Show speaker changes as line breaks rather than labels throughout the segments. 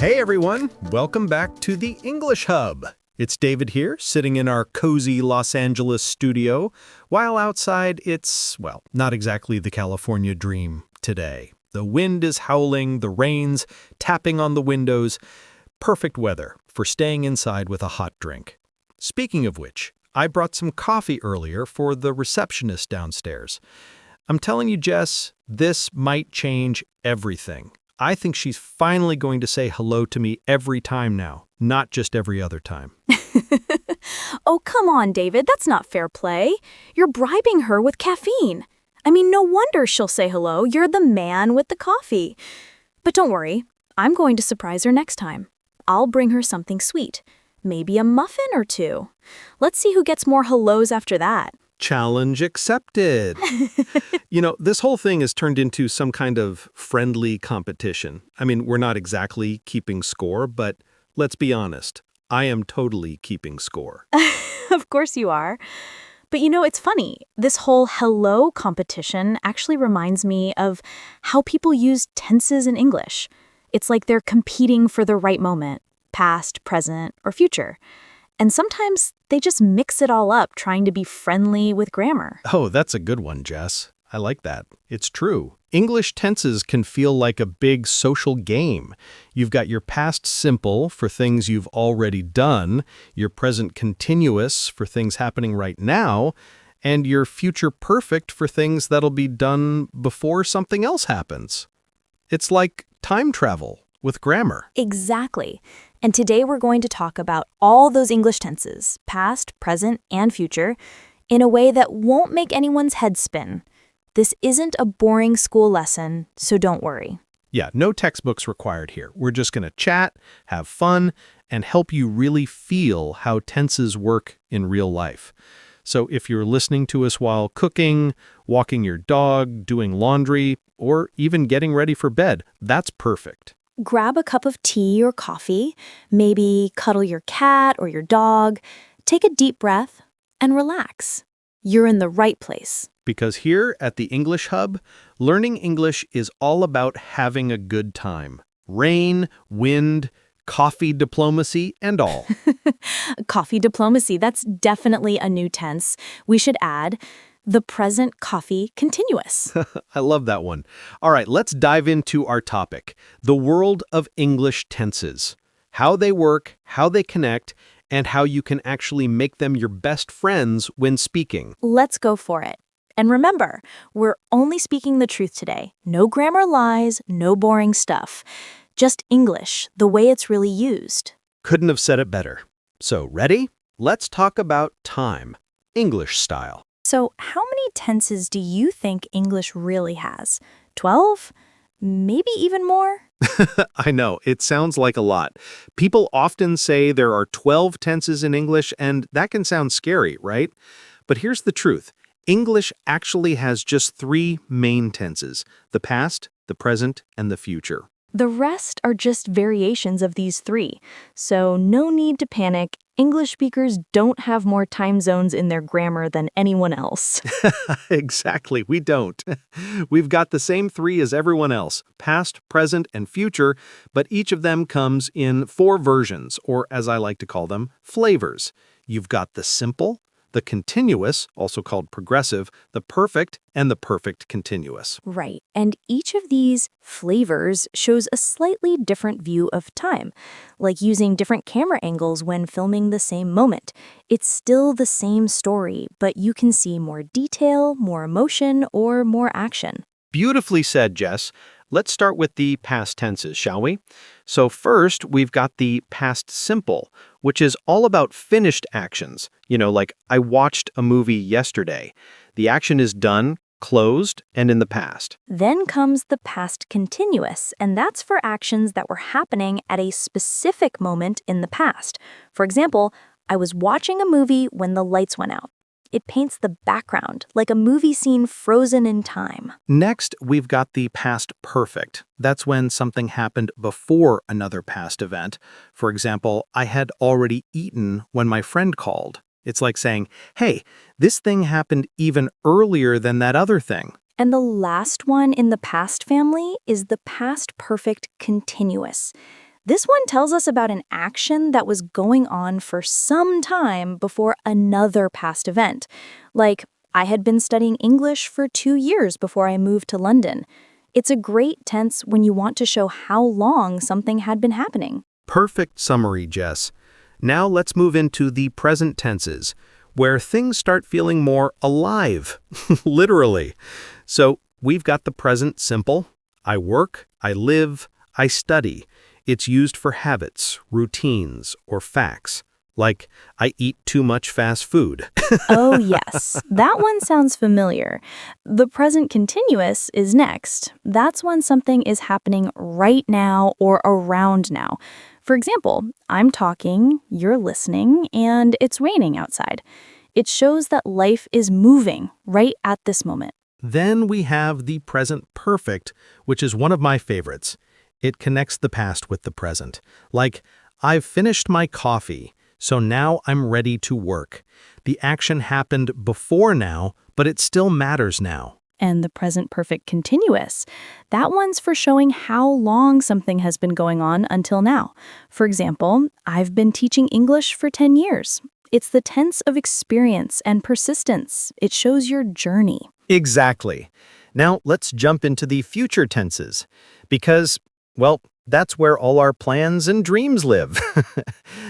Hey everyone, welcome back to the English Hub. It's David here, sitting in our cozy Los Angeles studio, while outside it's, well, not exactly the California dream today. The wind is howling, the rain's tapping on the windows. Perfect weather for staying inside with a hot drink. Speaking of which, I brought some coffee earlier for the receptionist downstairs. I'm telling you, Jess, this might change everything. I think she's finally going to say hello to me every time now, not just every other time.
Oh, come on, David. That's not fair play. You're bribing her with caffeine. I mean, no wonder she'll say hello. You're the man with the coffee. But don't worry. I'm going to surprise her next time. I'll bring her something sweet. Maybe a muffin or two. Let's see who gets more hellos after that.
Challenge accepted. This whole thing has turned into some kind of friendly competition. I mean, we're not exactly keeping score, but let's be honest. I am totally keeping score.
Of course you are. But it's funny. This whole hello competition actually reminds me of how people use tenses in English. It's like they're competing for the right moment, past, present, or future. And sometimes they just mix it all up trying to be friendly with grammar.
Oh, that's a good one, Jess. I like that. It's true. English tenses can feel like a big social game. You've got your past simple for things you've already done, your present continuous for things happening right now, and your future perfect for things that'll be done before something else happens. It's like time travel with grammar.
Exactly. And today we're going to talk about all those English tenses, past, present, and future, in a way that won't make anyone's head spin. This isn't a boring school lesson, so don't worry.
Yeah, no textbooks required here. We're just going to chat, have fun, and help you really feel how tenses work in real life. So if you're listening to us while cooking, walking your dog, doing laundry, or even getting ready for bed, that's perfect.
Grab a cup of tea or coffee, maybe cuddle your cat or your dog, take a deep breath, and relax. You're in the right place.
Because here at the English Hub, learning English is all about having a good time. Rain, wind, coffee diplomacy, and all.
Coffee diplomacy, that's definitely a new tense. We should add the present coffee continuous.
I love that one. All right, let's dive into our topic, the world of English tenses. How they work, how they connect, and how you can actually make them your best friends when speaking.
Let's go for it. And remember, we're only speaking the truth today. No grammar lies, no boring stuff. Just English, the way it's really used.
Couldn't have said it better. So, ready? Let's talk about time, English style.
So, how many tenses do you think English really has? 12? Maybe even more?
I know, it sounds like a lot. People often say there are 12 tenses in English, and that can sound scary, right? But here's the truth. English actually has just 3 main tenses: the past, the present, and the future.
The rest are just variations of these 3. So no need to panic. English speakers don't have more time zones in their grammar than anyone else.
Exactly, we don't. We've got the same 3 as everyone else, past, present, and future, but each of them comes in 4 versions, or as I like to call them, flavors. You've got the simple, the continuous, also called progressive, the perfect, and the perfect continuous.
Right, and each of these flavors shows a slightly different view of time, like using different camera angles when filming the same moment. It's still the same story, but you can see more detail, more emotion, or more action.
Beautifully said, Jess. Let's start with the past tenses, shall we? So first, we've got the past simple, which is all about finished actions. Like I watched a movie yesterday. The action is done, closed, and in the past.
Then comes the past continuous, and that's for actions that were happening at a specific moment in the past. For example, I was watching a movie when the lights went out. It paints the background, like a movie scene frozen in time.
Next, we've got the past perfect. That's when something happened before another past event. For example, I had already eaten when my friend called. It's like saying, hey, this thing happened even earlier than that other thing.
And the last one in the past family is the past perfect continuous. This one tells us about an action that was going on for some time before another past event. Like, I had been studying English for 2 years before I moved to London. It's a great tense when you want to show how long something had been happening.
Perfect summary, Jess. Now let's move into the present tenses, where things start feeling more alive, literally. So we've got the present simple. I work, I live, I study. It's used for habits, routines, or facts. Like, I eat too much fast food.
Oh, yes. That one sounds familiar. The present continuous is next. That's when something is happening right now or around now. For example, I'm talking, you're listening, and it's raining outside. It shows that life is moving right at this moment.
Then we have the present perfect, which is one of my favorites. It connects the past with the present. Like, I've finished my coffee, so now I'm ready to work. The action happened before now, but it still matters now.
And the present perfect continuous. That one's for showing how long something has been going on until now. For example, I've been teaching English for 10 years. It's the tense of experience and persistence. It shows your journey.
Exactly. Now let's jump into the future tenses, because, well, that's where all our plans and dreams live.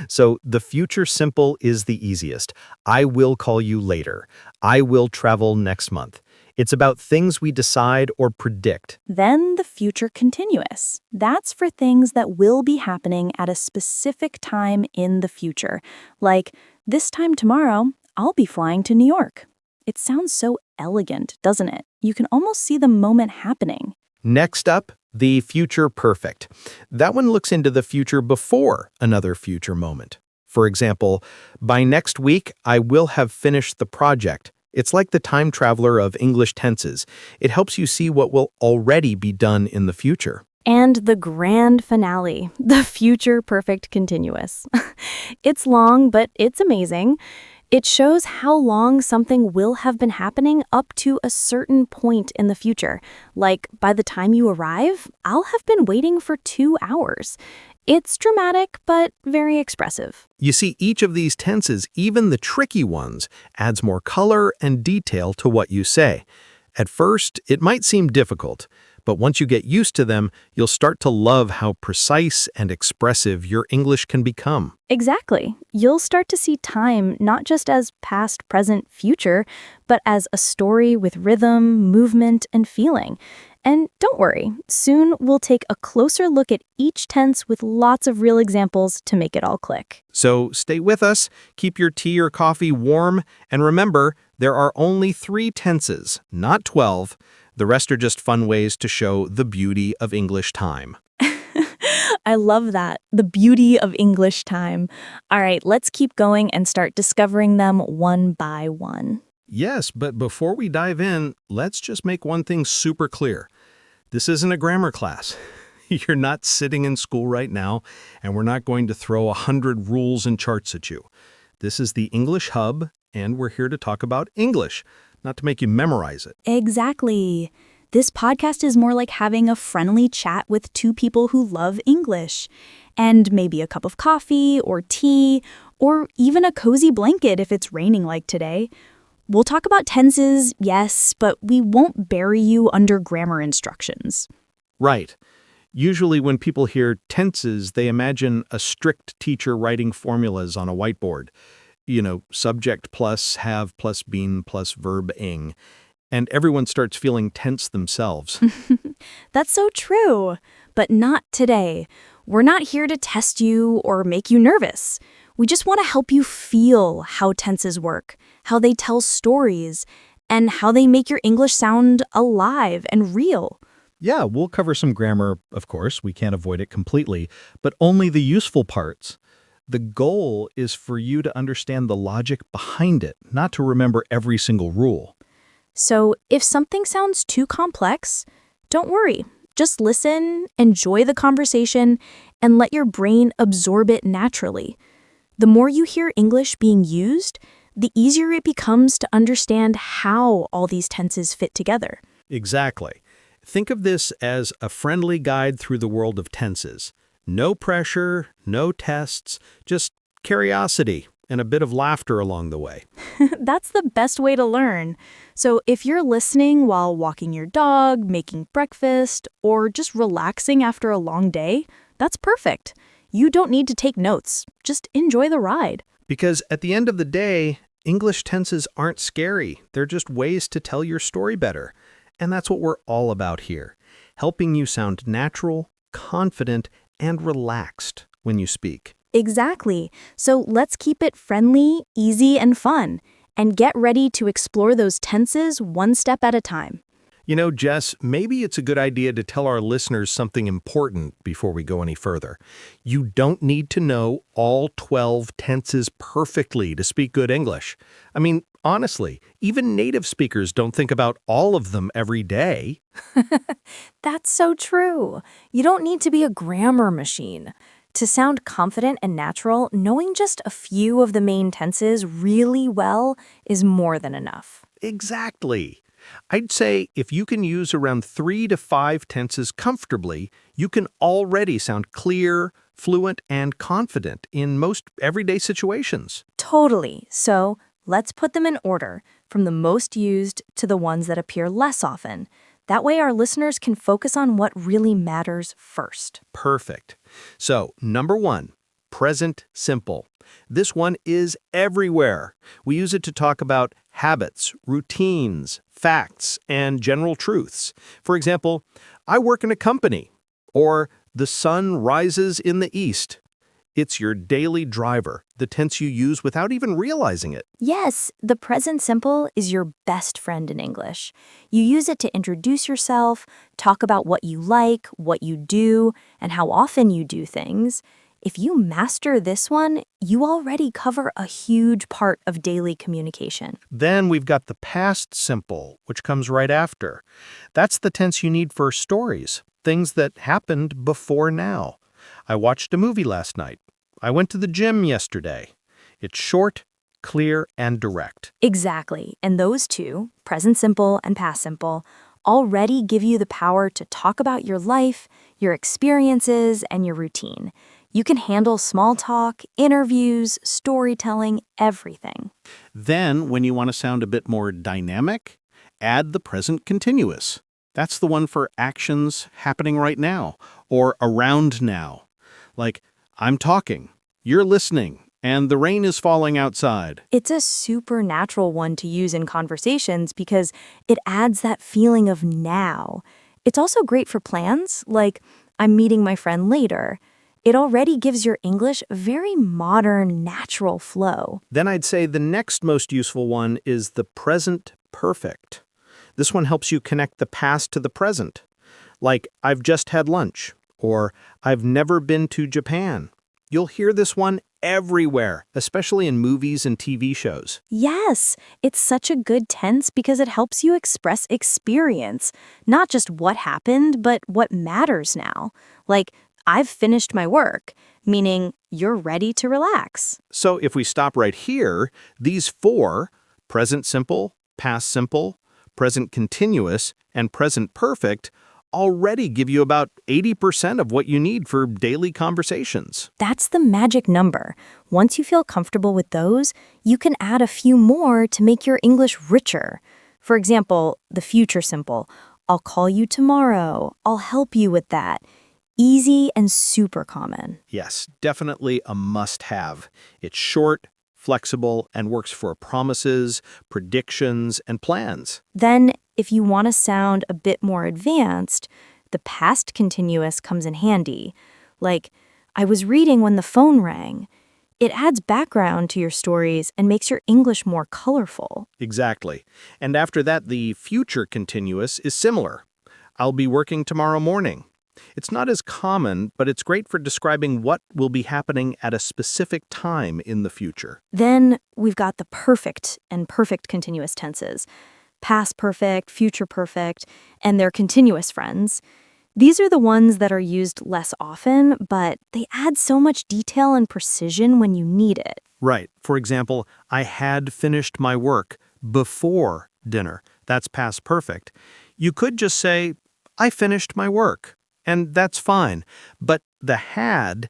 So the future simple is the easiest. I will call you later. I will travel next month. It's about things we decide or predict.
Then the future continuous. That's for things that will be happening at a specific time in the future. Like, this time tomorrow, I'll be flying to New York. It sounds so elegant, doesn't it? You can almost see the moment happening.
Next up, the future perfect. That one looks into the future before another future moment. For example, by next week, I will have finished the project. It's like the time traveler of English tenses. It helps you see what will already be done in the future.
And the grand finale, the future perfect continuous. It's long, but it's amazing. It shows how long something will have been happening up to a certain point in the future. Like, by the time you arrive, I'll have been waiting for 2 hours. It's dramatic, but very expressive.
You see, each of these tenses, even the tricky ones, adds more color and detail to what you say. At first, it might seem difficult, but once you get used to them, you'll start to love how precise and expressive your English can become.
Exactly. You'll start to see time not just as past, present, future, but as a story with rhythm, movement, and feeling. And don't worry, soon we'll take a closer look at each tense with lots of real examples to make it all click.
So stay with us, keep your tea or coffee warm, and remember, there are only 3 tenses, not 12. The rest are just fun ways to show the beauty of English time.
I love that. The beauty of English time. All right, let's keep going and start discovering them one by one.
Yes, but before we dive in, let's just make one thing super clear. This isn't a grammar class. You're not sitting in school right now, and we're not going to throw 100 rules and charts at you. This is the English Hub, and we're here to talk about English, not to make you memorize it.
Exactly. This podcast is more like having a friendly chat with 2 people who love English. And maybe a cup of coffee or tea, or even a cozy blanket if it's raining like today. We'll talk about tenses, yes, but we won't bury you under grammar instructions.
Right. Usually when people hear tenses, they imagine a strict teacher writing formulas on a whiteboard. You know, subject plus have plus been plus verb ing. And everyone starts feeling tense themselves.
That's so true, but not today. We're not here to test you or make you nervous. We just want to help you feel how tenses work, how they tell stories, and how they make your English sound alive and real.
Yeah, we'll cover some grammar, of course. We can't avoid it completely, but only the useful parts. The goal is for you to understand the logic behind it, not to remember every single rule.
So if something sounds too complex, don't worry. Just listen, enjoy the conversation, and let your brain absorb it naturally. The more you hear English being used, the easier it becomes to understand how all these tenses fit together.
Exactly. Think of this as a friendly guide through the world of tenses. No pressure, no tests, just curiosity and a bit of laughter along the way.
That's the best way to learn. So if you're listening while walking your dog, making breakfast, or just relaxing after a long day, that's perfect. You don't need to take notes. Just enjoy the ride.
Because at the end of the day, English tenses aren't scary. They're just ways to tell your story better. And that's what we're all about here, helping you sound natural, confident, and relaxed when you speak.
Exactly. So let's keep it friendly, easy, and fun. And get ready to explore those tenses one step at a time.
You know, Jess, maybe it's a good idea to tell our listeners something important before we go any further. You don't need to know all 12 tenses perfectly to speak good English. I mean, honestly, even native speakers don't think about all of them every day.
That's so true. You don't need to be a grammar machine. To sound confident and natural, knowing just a few of the main tenses really well is more than enough.
Exactly. I'd say if you can use around 3 to 5 tenses comfortably, you can already sound clear, fluent, and confident in most everyday situations.
Totally. So let's put them in order, from the most used to the ones that appear less often. That way our listeners can focus on what really matters first.
Perfect. So, number 1, present simple. This one is everywhere. We use it to talk about habits, routines, facts, and general truths. For example, I work in a company, or the sun rises in the east. It's your daily driver, the tense you use without even realizing it.
Yes, the present simple is your best friend in English. You use it to introduce yourself, talk about what you like, what you do, and how often you do things. If you master this one, you already cover a huge part of daily communication.
Then we've got the past simple, which comes right after. That's the tense you need for stories, things that happened before now. I watched a movie last night. I went to the gym yesterday. It's short, clear, and direct.
Exactly. And those two, present simple and past simple, already give you the power to talk about your life, your experiences, and your routine. You can handle small talk, interviews, storytelling, everything.
Then, when you want to sound a bit more dynamic, add the present continuous. That's the one for actions happening right now or around now. Like, I'm talking, you're listening, and the rain is falling outside.
It's a supernatural one to use in conversations because it adds that feeling of now. It's also great for plans, like, I'm meeting my friend later. It already gives your English a very modern, natural flow.
Then I'd say the next most useful one is the present perfect. This one helps you connect the past to the present. Like, I've just had lunch, or I've never been to Japan. You'll hear this one everywhere, especially in movies and TV shows.
Yes, it's such a good tense because it helps you express experience, not just what happened, but what matters now. Like, I've finished my work, meaning you're ready to relax.
So if we stop right here, these 4, present simple, past simple, present continuous, and present perfect, already give you about 80% of what you need for daily conversations.
That's the magic number. Once you feel comfortable with those, you can add a few more to make your English richer. For example, the future simple. I'll call you tomorrow. I'll help you with that. Easy and super common.
Yes, definitely a must-have. It's short, flexible, and works for promises, predictions, and plans.
Then, if you want to sound a bit more advanced, the past continuous comes in handy. Like, I was reading when the phone rang. It adds background to your stories and makes your English more colorful.
Exactly. And after that, the future continuous is similar. I'll be working tomorrow morning. It's not as common, but it's great for describing what will be happening at a specific time in the future.
Then we've got the perfect and perfect continuous tenses. Past perfect, future perfect, and their continuous friends. These are the ones that are used less often, but they add so much detail and precision when you need it.
Right. For example, I had finished my work before dinner. That's past perfect. You could just say, I finished my work. And that's fine. But the had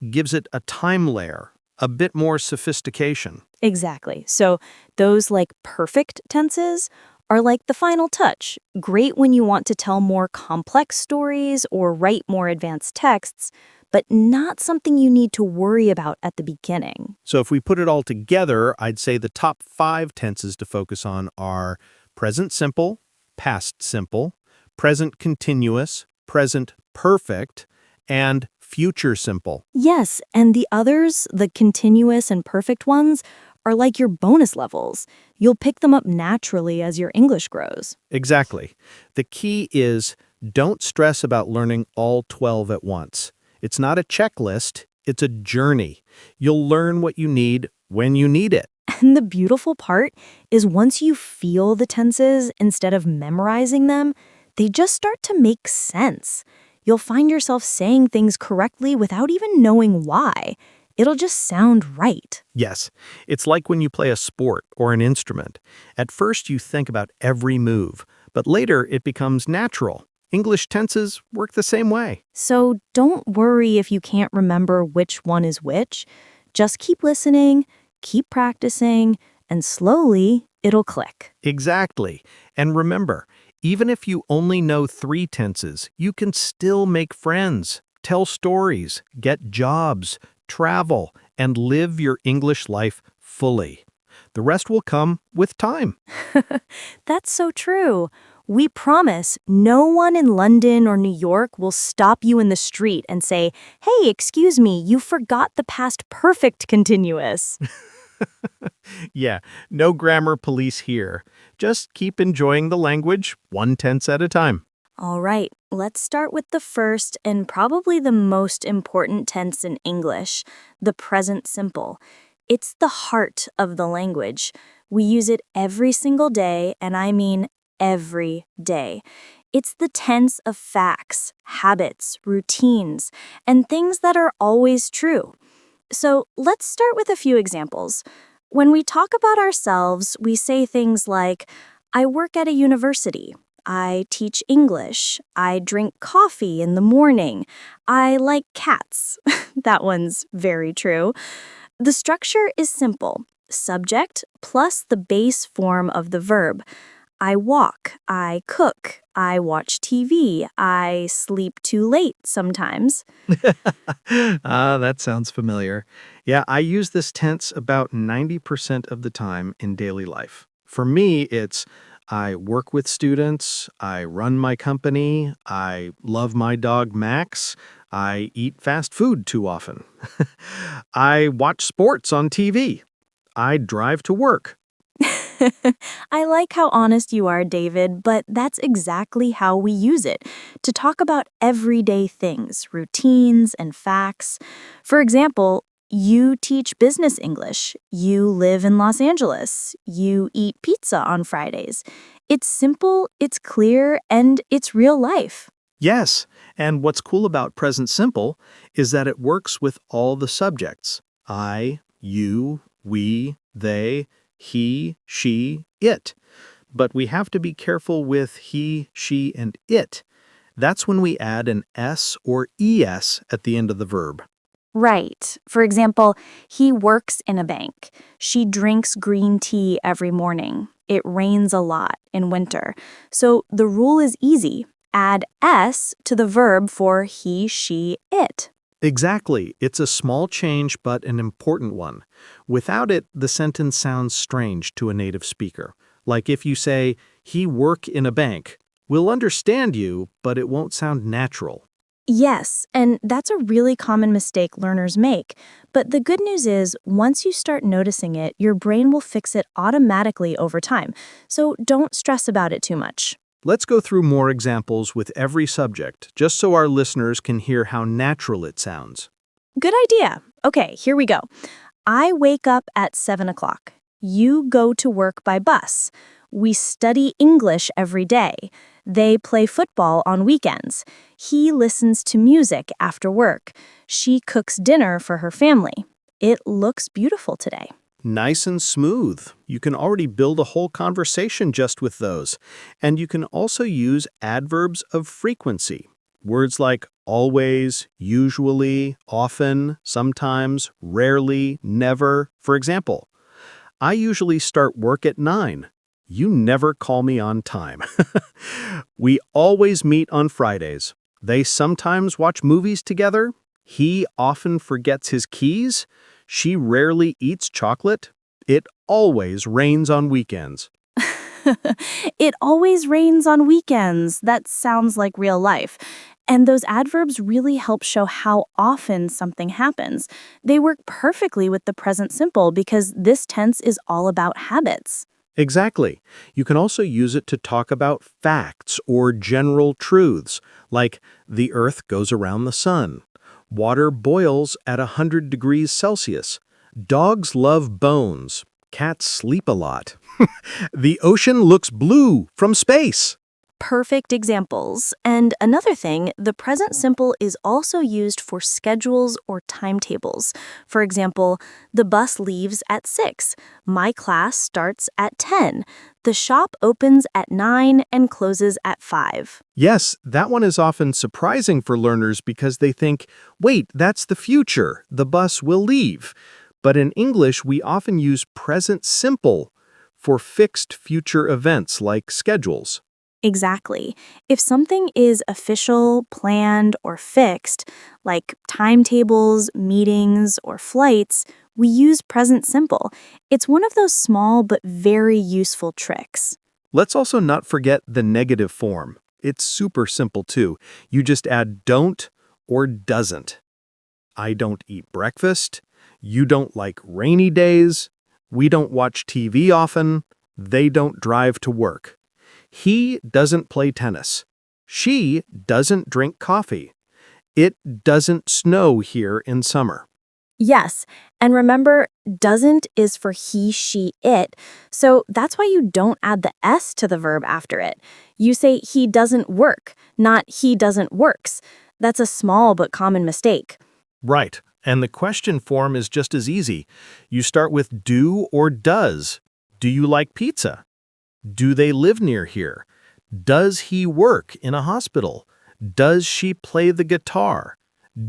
gives it a time layer, a bit more sophistication.
Exactly. So those like perfect tenses are like the final touch. Great when you want to tell more complex stories or write more advanced texts, but not something you need to worry about at the beginning.
So if we put it all together, I'd say the top 5 tenses to focus on are present simple, past simple, present continuous, present perfect, and future simple.
Yes, and the others, the continuous and perfect ones, are like your bonus levels. You'll pick them up naturally as your English grows.
Exactly. The key is don't stress about learning all 12 at once. It's not a checklist, it's a journey. You'll learn what you need when you need it.
And the beautiful part is once you feel the tenses instead of memorizing them, they just start to make sense. You'll find yourself saying things correctly without even knowing why. It'll just sound right.
Yes, it's like when you play a sport or an instrument. At first you think about every move, but later it becomes natural. English tenses work the same way.
So don't worry if you can't remember which one is which. Just keep listening, keep practicing, and slowly it'll click.
Exactly. And remember, even if you only know 3 tenses, you can still make friends, tell stories, get jobs, travel, and live your English life fully. The rest will come with time.
That's so true. We promise no one in London or New York will stop you in the street and say, "Hey, excuse me, you forgot the past perfect continuous."
Yeah, no grammar police here. Just keep enjoying the language 1 tense at a time.
All right, let's start with the first and probably the most important tense in English, the present simple. It's the heart of the language. We use it every single day, and I mean every day. It's the tense of facts, habits, routines, and things that are always true. So let's start with a few examples. When we talk about ourselves, we say things like, I work at a university. I teach English. I drink coffee in the morning. I like cats. That one's very true. The structure is simple. Subject plus the base form of the verb. I walk. I cook. I watch TV. I sleep too late sometimes.
That sounds familiar. Yeah, I use this tense about 90% of the time in daily life. For me, it's I work with students, I run my company, I love my dog Max, I eat fast food too often. I watch sports on TV. I drive to work.
I like how honest you are, David, but that's exactly how we use it, to talk about everyday things, routines, and facts. For example, you teach business English, you live in Los Angeles, you eat pizza on Fridays. It's simple, it's clear, and it's real life.
Yes, and what's cool about present simple is that it works with all the subjects. I, you, we, they, he, she, it. But we have to be careful with he, she, and it. That's when we add an S or ES at the end of the verb.
Right. For example, he works in a bank. She drinks green tea every morning. It rains a lot in winter. So the rule is easy. Add S to the verb for he, she, it.
Exactly. It's a small change, but an important one. Without it, the sentence sounds strange to a native speaker. Like if you say, he work in a bank. We'll understand you, but it won't sound natural.
Yes, and that's a really common mistake learners make. But the good news is, once you start noticing it, your brain will fix it automatically over time. So don't stress about it too much.
Let's go through more examples with every subject, just so our listeners can hear how natural it sounds.
Good idea. Okay, here we go. I wake up at 7 o'clock. You go to work by bus. We study English every day. They play football on weekends. He listens to music after work. She cooks dinner for her family. It looks beautiful today.
Nice and smooth. You can already build a whole conversation just with those. And you can also use adverbs of frequency. Words like always, usually, often, sometimes, rarely, never. For example, I usually start work at 9. You never call me on time. We always meet on Fridays. They sometimes watch movies together. He often forgets his keys. She rarely eats chocolate. It always rains on weekends.
It always rains on weekends. That sounds like real life. And those adverbs really help show how often something happens. They work perfectly with the present simple because this tense is all about habits.
Exactly. You can also use it to talk about facts or general truths, like the earth goes around the sun. Water boils at 100 degrees Celsius. Dogs love bones. Cats sleep a lot. The ocean looks blue from space.
Perfect examples. And another thing, the present simple is also used for schedules or timetables. For example, the bus leaves at 6. My class starts at 10. The shop opens at 9 and closes at 5.
Yes, that one is often surprising for learners because they think, wait, that's the future. The bus will leave. But in English, we often use present simple for fixed future events like schedules.
Exactly. If something is official, planned, or fixed, like timetables, meetings, or flights, we use present simple. It's one of those small but very useful tricks.
Let's also not forget the negative form. It's super simple too. You just add don't or doesn't. I don't eat breakfast. You don't like rainy days. We don't watch TV often. They don't drive to work. He doesn't play tennis. She doesn't drink coffee. It doesn't snow here in summer.
Yes, and remember, doesn't is for he, she, it, so that's why you don't add the S to the verb after it. You say he doesn't work, not he doesn't works. That's a small but common mistake.
Right. And the question form is just as easy. You start with do or does. Do you like pizza? Do they live near here? Does he work in a hospital? Does she play the guitar?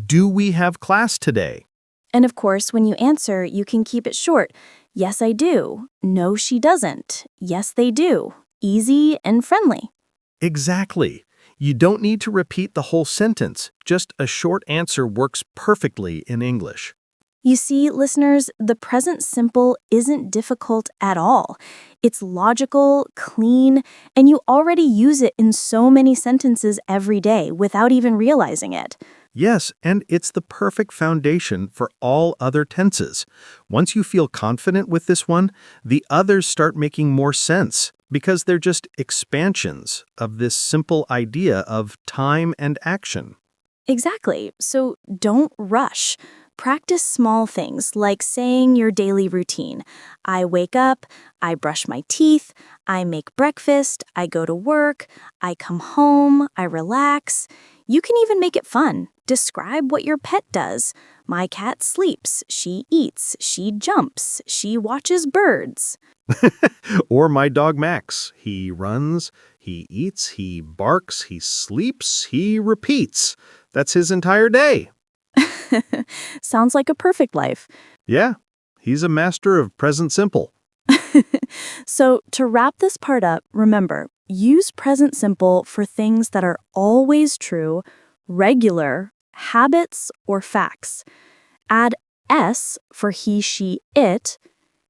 Do we have class today?
And of course, when you answer, you can keep it short. Yes, I do. No, she doesn't. Yes, they do. Easy and friendly.
Exactly. You don't need to repeat the whole sentence. Just a short answer works perfectly in English.
You see, listeners, the present simple isn't difficult at all. It's logical, clean, and you already use it in so many sentences every day without even realizing it.
Yes, and it's the perfect foundation for all other tenses. Once you feel confident with this one, the others start making more sense because they're just expansions of this simple idea of time and action.
Exactly. So don't rush. Practice small things like saying your daily routine. I wake up, I brush my teeth, I make breakfast, I go to work, I come home, I relax. You can even make it fun. Describe what your pet does. My cat sleeps, she eats, she jumps, she watches birds.
Or my dog Max. He runs, he eats, he barks, he sleeps, he repeats. That's his entire day.
Sounds like a perfect life.
Yeah, he's a master of present simple.
So, to wrap this part up, remember, use present simple for things that are always true, regular, habits, or facts. Add S for he, she, it.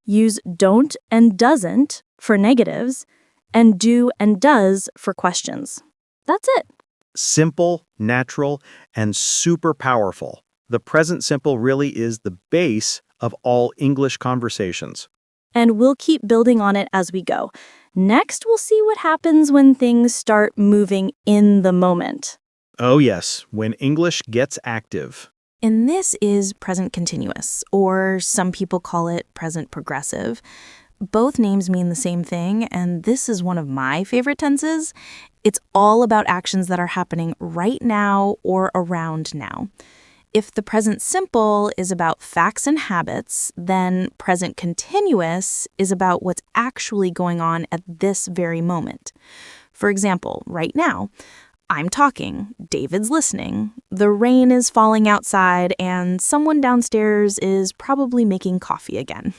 Use don't and doesn't for negatives. And do and does for questions. That's it.
Simple, natural, and super powerful. The present simple really is the base of all English conversations.
And we'll keep building on it as we go. Next, we'll see what happens when things start moving in the moment.
Oh yes, when English gets active.
And this is present continuous, or some people call it present progressive. Both names mean the same thing, and this is one of my favorite tenses. It's all about actions that are happening right now or around now. If the present simple is about facts and habits, then present continuous is about what's actually going on at this very moment. For example, right now, I'm talking, David's listening, the rain is falling outside, and someone downstairs is probably making coffee again.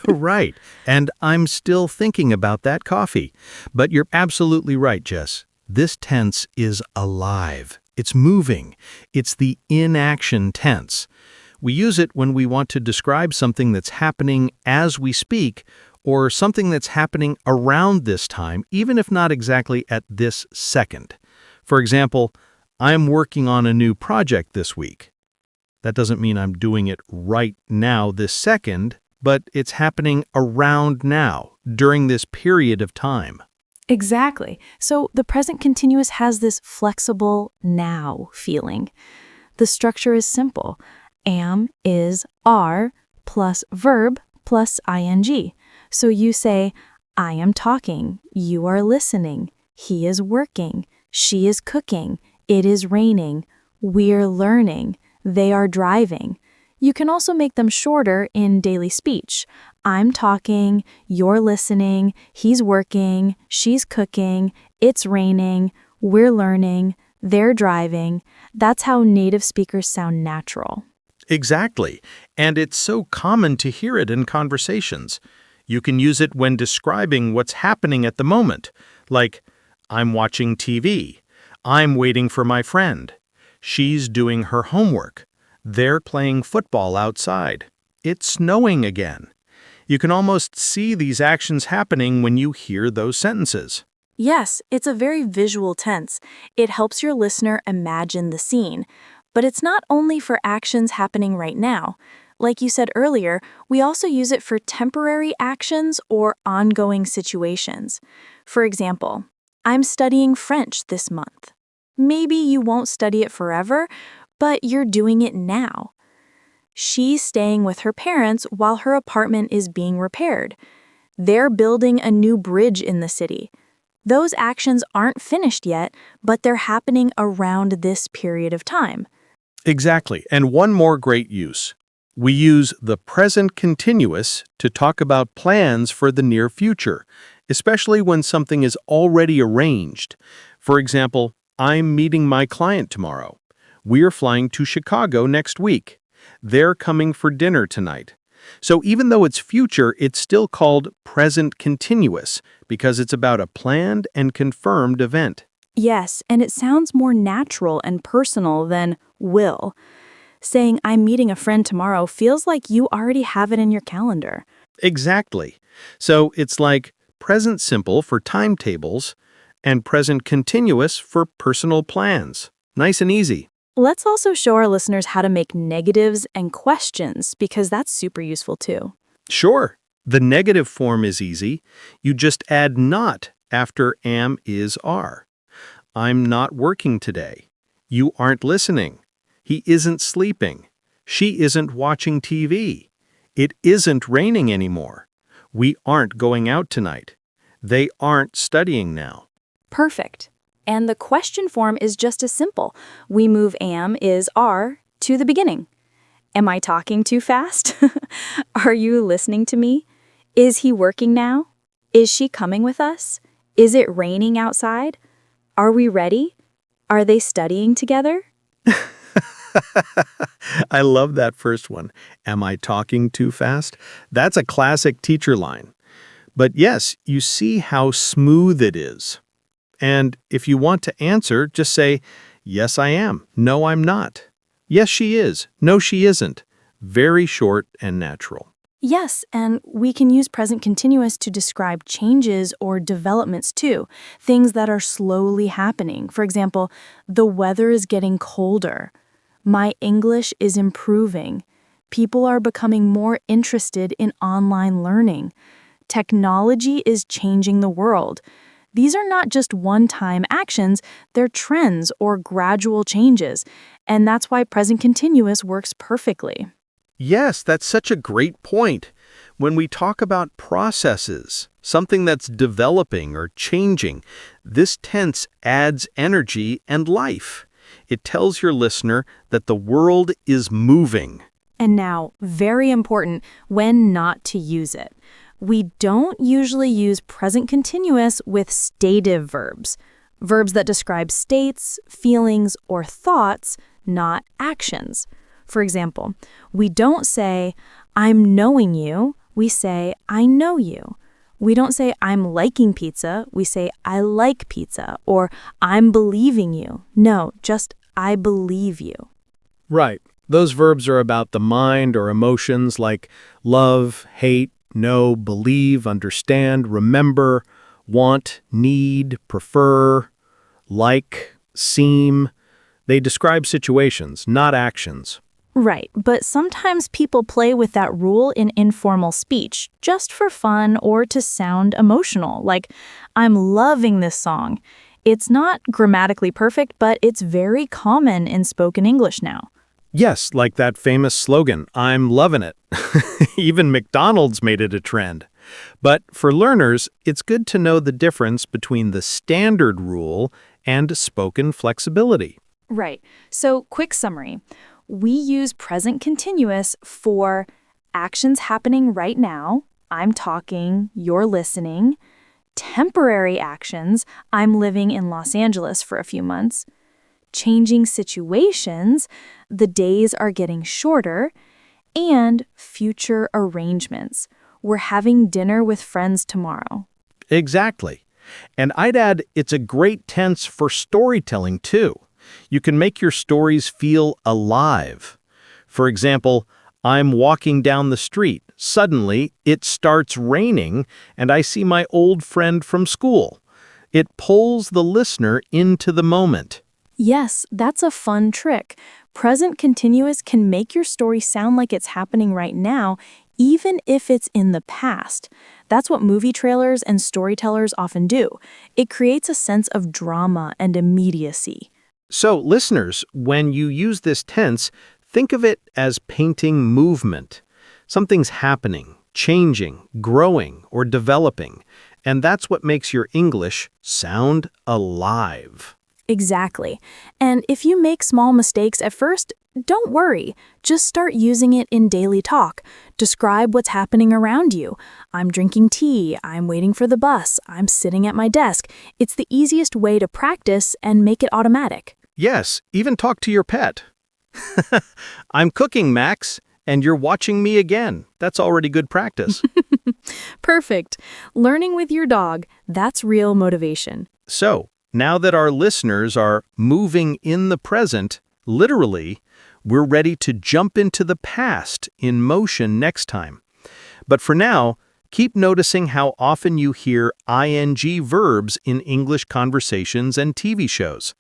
Right. And I'm still thinking about that coffee. But you're absolutely right, Jess. This tense is alive. It's moving. It's the inaction tense. We use it when we want to describe something that's happening as we speak or something that's happening around this time, even if not exactly at this second. For example, I'm working on a new project this week. That doesn't mean I'm doing it right now this second, but it's happening around now, during this period of time.
Exactly. So the present continuous has this flexible now feeling. The structure is simple. Am, is, are, plus verb, plus ing. So you say, I am talking, you are listening, he is working, she is cooking, it is raining, we're learning, they are driving. You can also make them shorter in daily speech. I'm talking, you're listening, he's working, she's cooking, it's raining, we're learning, they're driving. That's how native speakers sound natural.
Exactly. And it's so common to hear it in conversations. You can use it when describing what's happening at the moment, like, I'm watching TV, I'm waiting for my friend, she's doing her homework, they're playing football outside, it's snowing again. You can almost see these actions happening when you hear those sentences.
Yes, it's a very visual tense. It helps your listener imagine the scene. But it's not only for actions happening right now. Like you said earlier, we also use it for temporary actions or ongoing situations. For example, I'm studying French this month. Maybe you won't study it forever, but you're doing it now. She's staying with her parents while her apartment is being repaired. They're building a new bridge in the city. Those actions aren't finished yet, but they're happening around this period of time.
Exactly. And one more great use. We use the present continuous to talk about plans for the near future, especially when something is already arranged. For example, I'm meeting my client tomorrow. We're flying to Chicago next week. They're coming for dinner tonight. So even though it's future, it's still called present continuous because it's about a planned and confirmed event.
Yes, and it sounds more natural and personal than will. Saying, I'm meeting a friend tomorrow feels like you already have it in your calendar.
Exactly. So it's like present simple for timetables and present continuous for personal plans. Nice and easy.
Let's also show our listeners how to make negatives and questions because that's super useful too.
Sure. The negative form is easy. You just add not after am, is, are. I'm not working today. You aren't listening. He isn't sleeping. She isn't watching TV. It isn't raining anymore. We aren't going out tonight. They aren't studying now.
Perfect. And the question form is just as simple. We move am, is, are to the beginning. Am I talking too fast? Are you listening to me? Is he working now? Is she coming with us? Is it raining outside? Are we ready? Are they studying together?
I love that first one. Am I talking too fast? That's a classic teacher line. But yes, you see how smooth it is. And if you want to answer, just say, yes, I am. No, I'm not. Yes, she is. No, she isn't. Very short and natural.
Yes, and we can use present continuous to describe changes or developments too, things that are slowly happening. For example, the weather is getting colder. My English is improving. People are becoming more interested in online learning. Technology is changing the world. These are not just one-time actions, they're trends or gradual changes, and that's why present continuous works perfectly.
Yes, that's such a great point. When we talk about processes, something that's developing or changing, this tense adds energy and life. It tells your listener that the world is moving.
And now, very important, when not to use it. We don't usually use present continuous with stative verbs. Verbs that describe states, feelings, or thoughts, not actions. For example, we don't say, I'm knowing you, we say, I know you. We don't say, I'm liking pizza, we say, I like pizza, or I'm believing you. No, just, I believe you.
Right. Those verbs are about the mind or emotions like love, hate, know, believe, understand, remember, want, need, prefer, like, seem. They describe situations, not actions.
Right, but sometimes people play with that rule in informal speech, just for fun or to sound emotional, like, I'm loving this song. It's not grammatically perfect, but it's very common in spoken English now.
Yes, like that famous slogan, I'm loving it. Even McDonald's made it a trend. But for learners, it's good to know the difference between the standard rule and spoken flexibility.
Right. So, quick summary. We use present continuous for actions happening right now. I'm talking, you're listening. Temporary actions. I'm living in Los Angeles for a few months. Changing situations. The days are getting shorter. And future arrangements. We're having dinner with friends tomorrow.
Exactly. And I'd add it's a great tense for storytelling, too. You can make your stories feel alive. For example, I'm walking down the street. Suddenly, it starts raining, and I see my old friend from school. It pulls the listener into the moment.
Yes, that's a fun trick. Present continuous can make your story sound like it's happening right now, even if it's in the past. That's what movie trailers and storytellers often do. It creates a sense of drama and immediacy.
So, listeners, when you use this tense, think of it as painting movement. Something's happening, changing, growing, or developing, and that's what makes your English sound alive.
Exactly. And if you make small mistakes at first, don't worry. Just start using it in daily talk. Describe what's happening around you. I'm drinking tea. I'm waiting for the bus. I'm sitting at my desk. It's the easiest way to practice and make it automatic.
Yes, even talk to your pet. I'm cooking, Max, and you're watching me again. That's already good practice.
Perfect. Learning with your dog, that's real motivation.
So, now that our listeners are moving in the present, literally, we're ready to jump into the past in motion next time. But for now, keep noticing how often you hear ing verbs in English conversations and TV shows.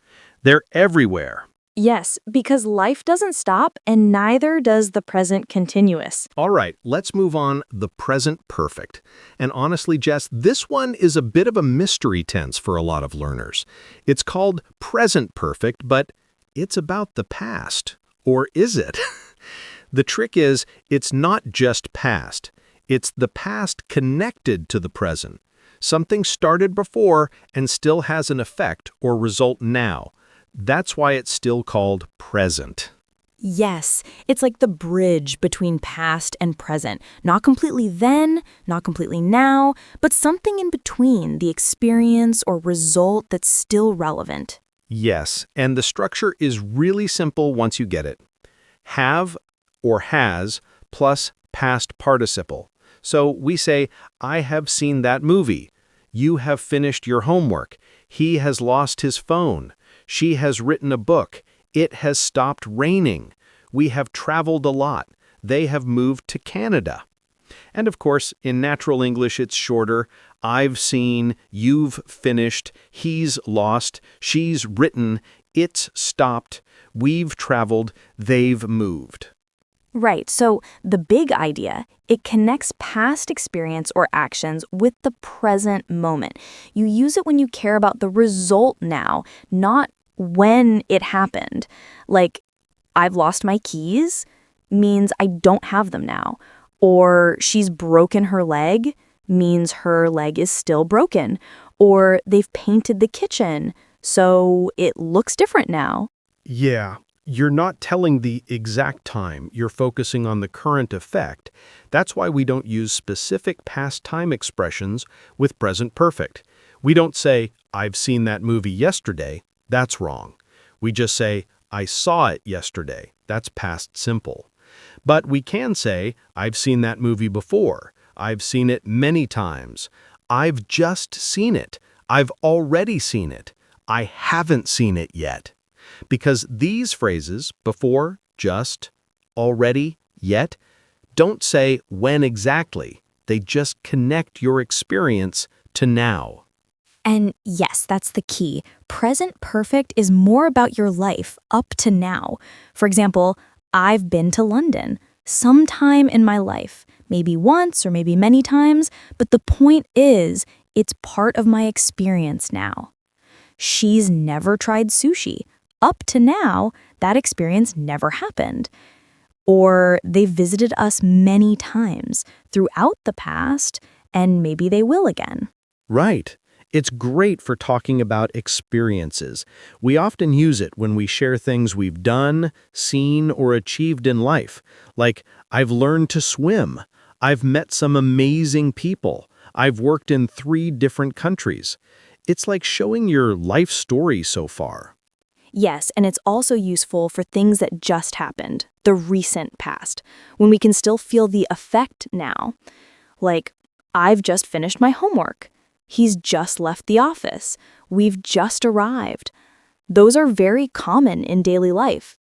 They're everywhere.
Yes, because life doesn't stop and neither does the present continuous.
All right, let's move on the present perfect. And honestly, Jess, this one is a bit of a mystery tense for a lot of learners. It's called present perfect, but it's about the past. Or is it? The trick is, it's not just past. It's the past connected to the present. Something started before and still has an effect or result now. That's why it's still called present.
Yes, it's like the bridge between past and present. Not completely then, not completely now, but something in between, the experience or result that's still relevant.
Yes, and the structure is really simple once you get it. Have or has plus past participle. So we say, I have seen that movie. You have finished your homework. He has lost his phone. She has written a book. It has stopped raining. We have traveled a lot. They have moved to Canada. And of course, in natural English, it's shorter. I've seen, you've finished, he's lost, she's written, it's stopped, we've traveled, they've moved.
Right, so the big idea, it connects past experience or actions with the present moment. You use it when you care about the result now, not when it happened. Like, I've lost my keys means I don't have them now. Or she's broken her leg means her leg is still broken. Or they've painted the kitchen, so it looks different now.
Yeah, you're not telling the exact time. You're focusing on the current effect. That's why we don't use specific past time expressions with present perfect. We don't say, I've seen that movie yesterday. That's wrong. We just say, I saw it yesterday. That's past simple. But we can say, I've seen that movie before. I've seen it many times. I've just seen it. I've already seen it. I haven't seen it yet. Because these phrases, before, just, already, yet, don't say when exactly. They just connect your experience to now.
And yes, that's the key. Present perfect is more about your life up to now. For example, I've been to London sometime in my life, maybe once or maybe many times, but the point is, it's part of my experience now. She's never tried sushi. Up to now, that experience never happened. Or they visited us many times throughout the past, and maybe they will again.
Right. It's great for talking about experiences. We often use it when we share things we've done, seen, or achieved in life. Like, I've learned to swim. I've met some amazing people. I've worked in 3 different countries. It's like showing your life story so far.
Yes, and it's also useful for things that just happened, the recent past, when we can still feel the effect now. Like, I've just finished my homework. He's just left the office. We've just arrived. Those are very common in daily life.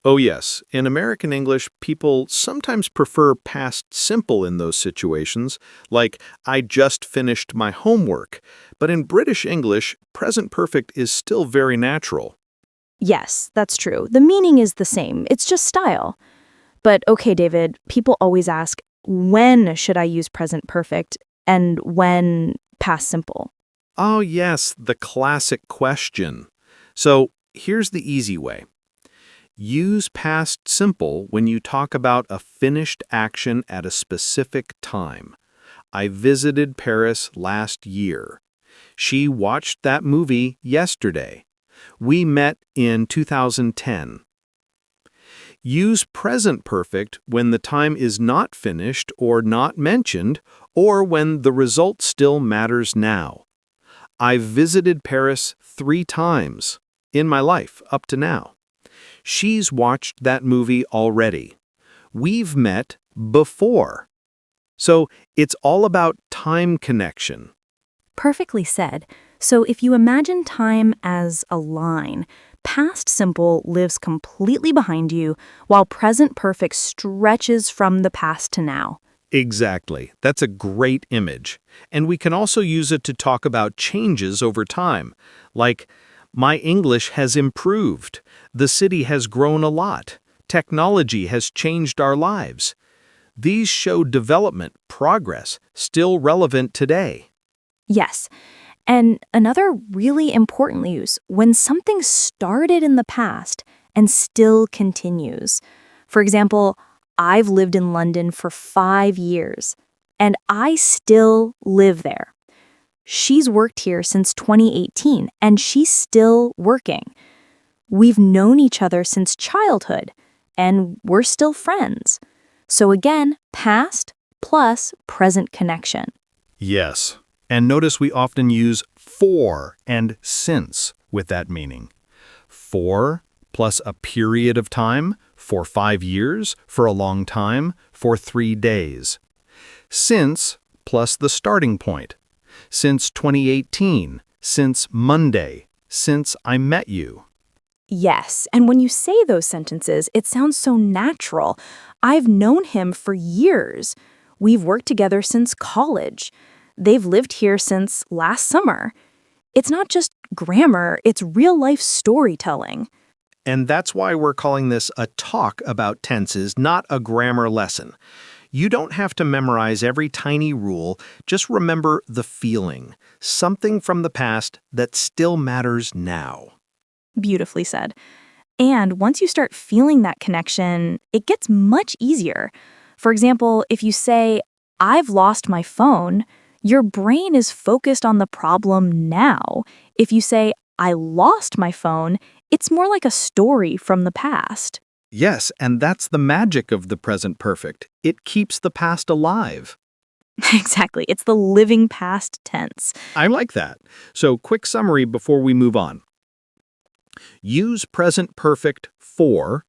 Oh yes, in American English, people sometimes prefer past simple in those situations, like, I just finished my homework. But in British English, present perfect is still very natural.
Yes, that's true. The meaning is the same. It's just style. But okay, David, people always ask, when should I use present perfect and when past simple?
Oh yes, the classic question. So here's the easy way. Use past simple when you talk about a finished action at a specific time. I visited Paris last year. She watched that movie yesterday. We met in 2010. Use present perfect when the time is not finished or not mentioned, or when the result still matters now. I've visited Paris 3 times in my life up to now. She's watched that movie already. We've met before. So it's all about time connection.
Perfectly said. So if you imagine time as a line, past simple lives completely behind you, while present perfect stretches from the past to now.
Exactly. That's a great image. And we can also use it to talk about changes over time. Like, my English has improved. The city has grown a lot. Technology has changed our lives. These show development, progress, still relevant today.
Yes. And another really important use, when something started in the past and still continues. For example, I've lived in London for 5 years, and I still live there. She's worked here since 2018, and she's still working. We've known each other since childhood, and we're still friends. So again, past plus present connection.
Yes. And notice we often use for and since with that meaning. For plus a period of time, for 5 years, for a long time, for 3 days. Since plus the starting point. Since 2018, since Monday, since I met you.
Yes, and when you say those sentences, it sounds so natural. I've known him for years. We've worked together since college. They've lived here since last summer. It's not just grammar, it's real-life storytelling.
And that's why we're calling this a talk about tenses, not a grammar lesson. You don't have to memorize every tiny rule, just remember the feeling, something from the past that still matters now.
Beautifully said. And once you start feeling that connection, it gets much easier. For example, if you say, I've lost my phone, your brain is focused on the problem now. If you say, I lost my phone, it's more like a story from the past.
Yes, and that's the magic of the present perfect. It keeps the past alive.
Exactly. It's the living past tense.
I like that. So, quick summary before we move on. Use present perfect for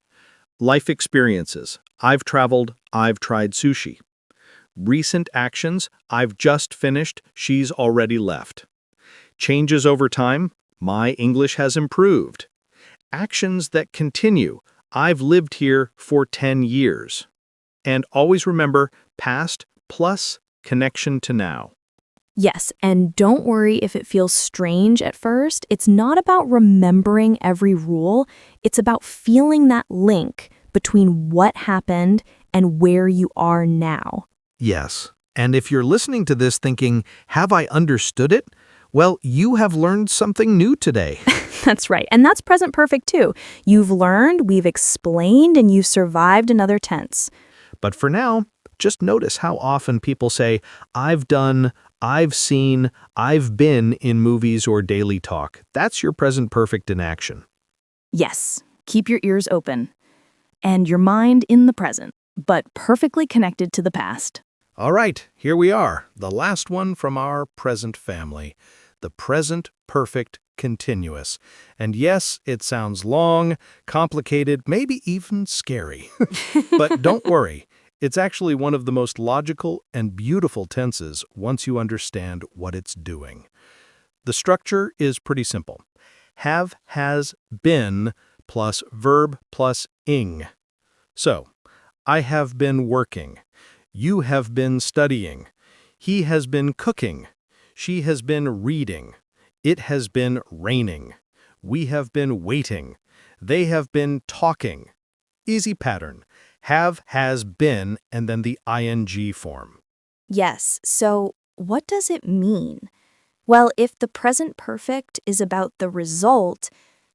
life experiences. I've traveled, I've tried sushi. Recent actions, I've just finished, she's already left. Changes over time, my English has improved. Actions that continue, I've lived here for 10 years. And always remember past plus connection to now.
Yes, and don't worry if it feels strange at first. It's not about remembering every rule. It's about feeling that link between what happened and where you are now.
Yes. And if you're listening to this thinking, have I understood it? Well, you have learned something new today.
That's right. And that's present perfect too. You've learned, we've explained, and you've survived another tense.
But for now, just notice how often people say, I've done, I've seen, I've been in movies or daily talk. That's your present perfect in action.
Yes, keep your ears open and your mind in the present, but perfectly connected to the past.
All right, here we are, the last one from our present family, the present perfect continuous. And yes, it sounds long, complicated, maybe even scary. But don't worry, it's actually one of the most logical and beautiful tenses once you understand what it's doing. The structure is pretty simple. Have, has, been, plus verb plus ing. So, I have been working. You have been studying. He has been cooking. She has been reading. It has been raining. We have been waiting. They have been talking. Easy pattern. Have, has, been, and then the ing form.
Yes, so what does it mean? Well, if the present perfect is about the result,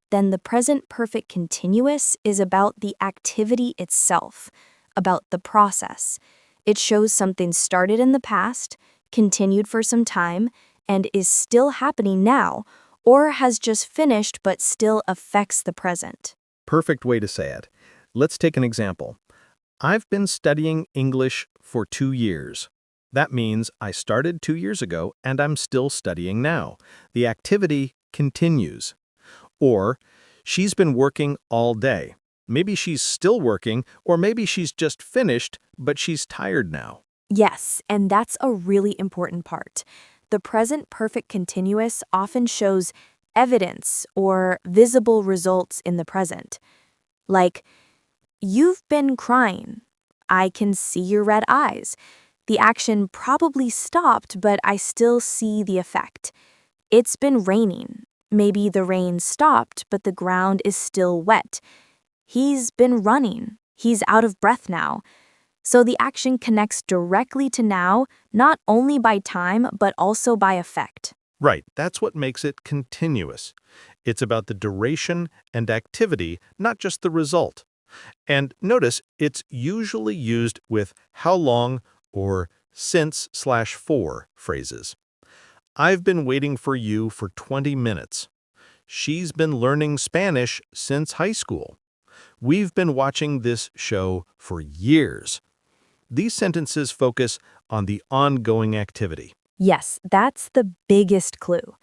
then the present perfect continuous is about the activity itself, about the process. It shows something started in the past, continued for some time, and is still happening now, or has just finished but still affects the present.
Perfect way to say it. Let's take an example. I've been studying English for 2 years. That means I started 2 years ago and I'm still studying now. The activity continues. Or, she's been working all day. Maybe she's still working, or maybe she's just finished, but she's tired now.
Yes, and that's a really important part. The present perfect continuous often shows evidence or visible results in the present. Like, you've been crying. I can see your red eyes. The action probably stopped, but I still see the effect. It's been raining. Maybe the rain stopped, but the ground is still wet. He's been running. He's out of breath now. So the action connects directly to now, not only by time, but also by effect.
Right, that's what makes it continuous. It's about the duration and activity, not just the result. And notice, it's usually used with how long or since/for phrases. I've been waiting for you for 20 minutes. She's been learning Spanish since high school. We've been watching this show for years. These sentences focus on the ongoing activity.
Yes, that's the biggest clue.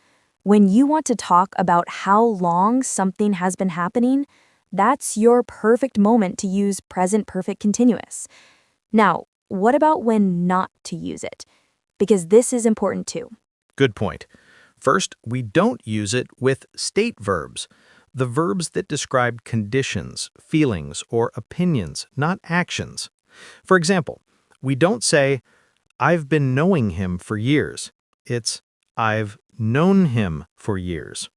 When you want to talk about how long something has been happening, that's your perfect moment to use present perfect continuous. Now, what about when not to use it? Because this is important too.
Good point. First, we don't use it with state verbs, the verbs that describe conditions, feelings, or opinions, not actions. For example, we don't say, I've been knowing him for years. It's, I've known him for years.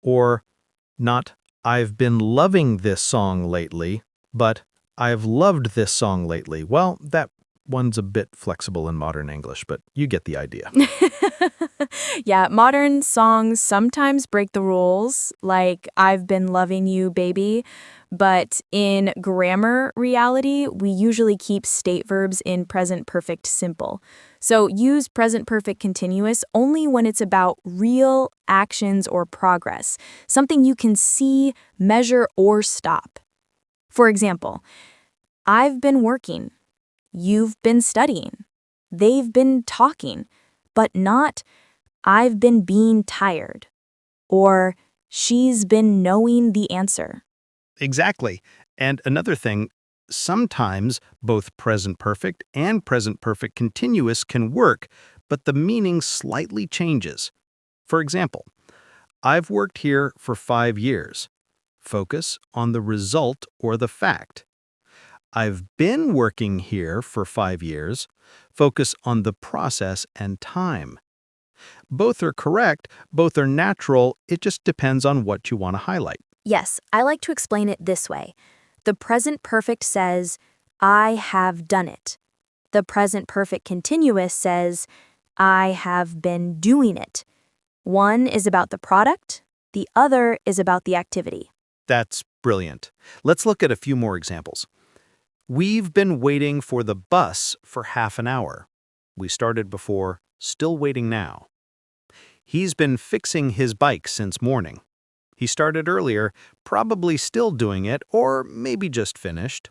Or not, I've been loving this song lately, but I've loved this song lately. Well, that one's a bit flexible in modern English, but you get the idea.
Yeah, modern songs sometimes break the rules, like I've been loving you, baby. But in grammar reality, we usually keep state verbs in present perfect simple. So use present perfect continuous only when it's about real actions or progress, something you can see, measure, or stop. For example, I've been working. You've been studying. they've been talking, but not I've been being tired or she's been knowing the answer.
Exactly. And another thing, sometimes both present perfect and present perfect continuous can work, but the meaning slightly changes. For example, I've worked here for 5 years. Focus on the result or the fact. I've been working here for 5 years. Focus on the process and time. Both are correct, both are natural, it just depends on what you want to highlight.
Yes, I like to explain it this way. The present perfect says, I have done it. The present perfect continuous says, I have been doing it. One is about the product, the other is about the activity.
That's brilliant. Let's look at a few more examples. We've been waiting for the bus for half an hour. We started before, still waiting now. He's been fixing his bike since morning. He started earlier, probably still doing it, or maybe just finished.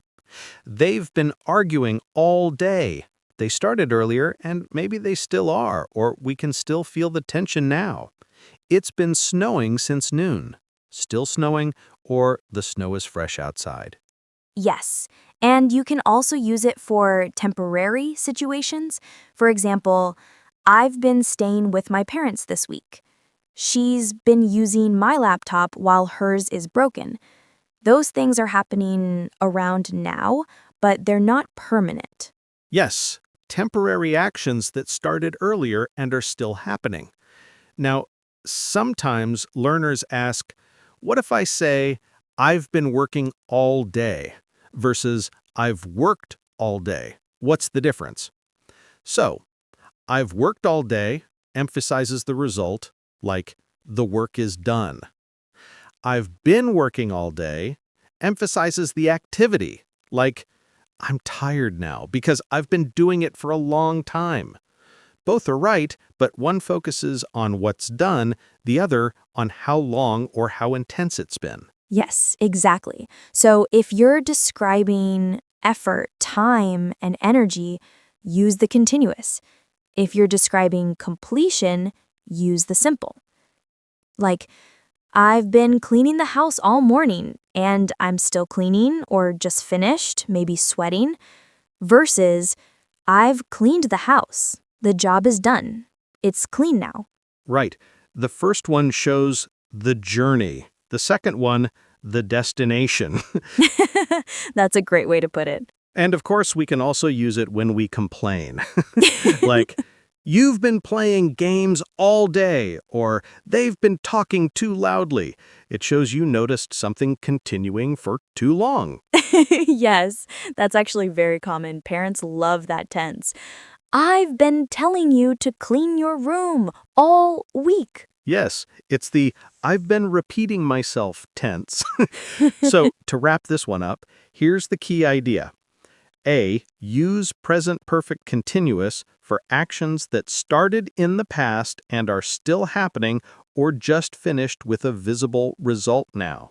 They've been arguing all day. They started earlier, and maybe they still are, or we can still feel the tension now. It's been snowing since noon. Still snowing, or the snow is fresh outside.
Yes, and you can also use it for temporary situations. For example, I've been staying with my parents this week. She's been using my laptop while hers is broken. Those things are happening around now, but they're not permanent.
Yes, temporary actions that started earlier and are still happening. Now, sometimes learners ask, what if I say, I've been working all day versus I've worked all day? What's the difference? So, I've worked all day emphasizes the result, like the work is done. I've been working all day emphasizes the activity, like I'm tired now because I've been doing it for a long time. Both are right, but one focuses on what's done, the other on how long or how intense it's been.
Yes, exactly. So if you're describing effort, time, and energy, use the continuous. If you're describing completion, use the simple. Like, I've been cleaning the house all morning and I'm still cleaning or just finished, maybe sweating, versus I've cleaned the house. The job is done. It's clean now.
Right. The first one shows the journey. The second one, the destination.
That's a great way to put it.
And of course, we can also use it when we complain. Like, you've been playing games all day, or they've been talking too loudly. It shows you noticed something continuing for too long.
Yes, that's actually very common. Parents love that tense. I've been telling you to clean your room all week.
Yes, it's the I've been repeating myself tense. So, to wrap this one up, here's the key idea. A. Use present perfect continuous for actions that started in the past and are still happening or just finished with a visible result now.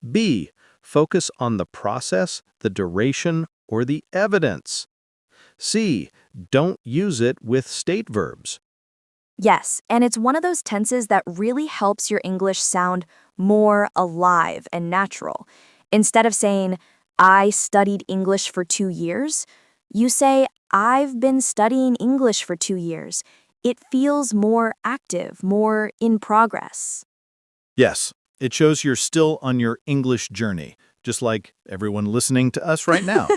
B. Focus on the process, the duration, or the evidence. C. Don't use it with state verbs.
Yes, and it's one of those tenses that really helps your English sound more alive and natural. Instead of saying, I studied English for 2 years, you say, I've been studying English for 2 years. It feels more active, more in progress.
Yes, it shows you're still on your English journey, just like everyone listening to us right now.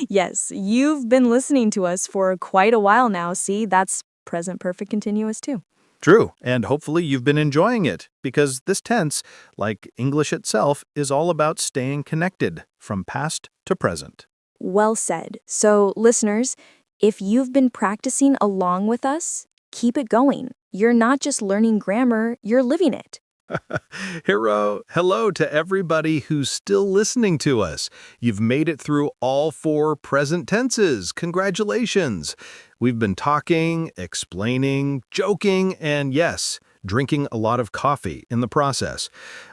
Yes, you've been listening to us for quite a while now. See, that's present perfect continuous too.
True, and hopefully you've been enjoying it, because this tense, like English itself, is all about staying connected from past to present.
Well said. So, listeners, if you've been practicing along with us, keep it going. You're not just learning grammar, you're living it.
Hello to everybody who's still listening to us. You've made it through all 4 present tenses. Congratulations. We've been talking, explaining, joking, and yes, drinking a lot of coffee in the process.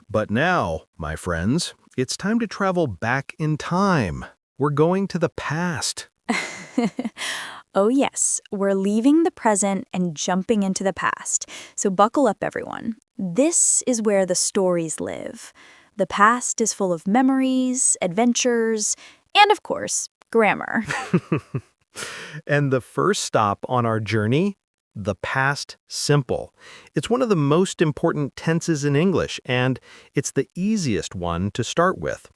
But now, my friends, it's time to travel back in time. We're going to the past.
Oh, yes, we're leaving the present and jumping into the past. So buckle up, everyone. This is where the stories live. The past is full of memories, adventures, and of course, grammar.
And the first stop on our journey, the past simple. It's one of the most important tenses in English, and it's the easiest one to start with.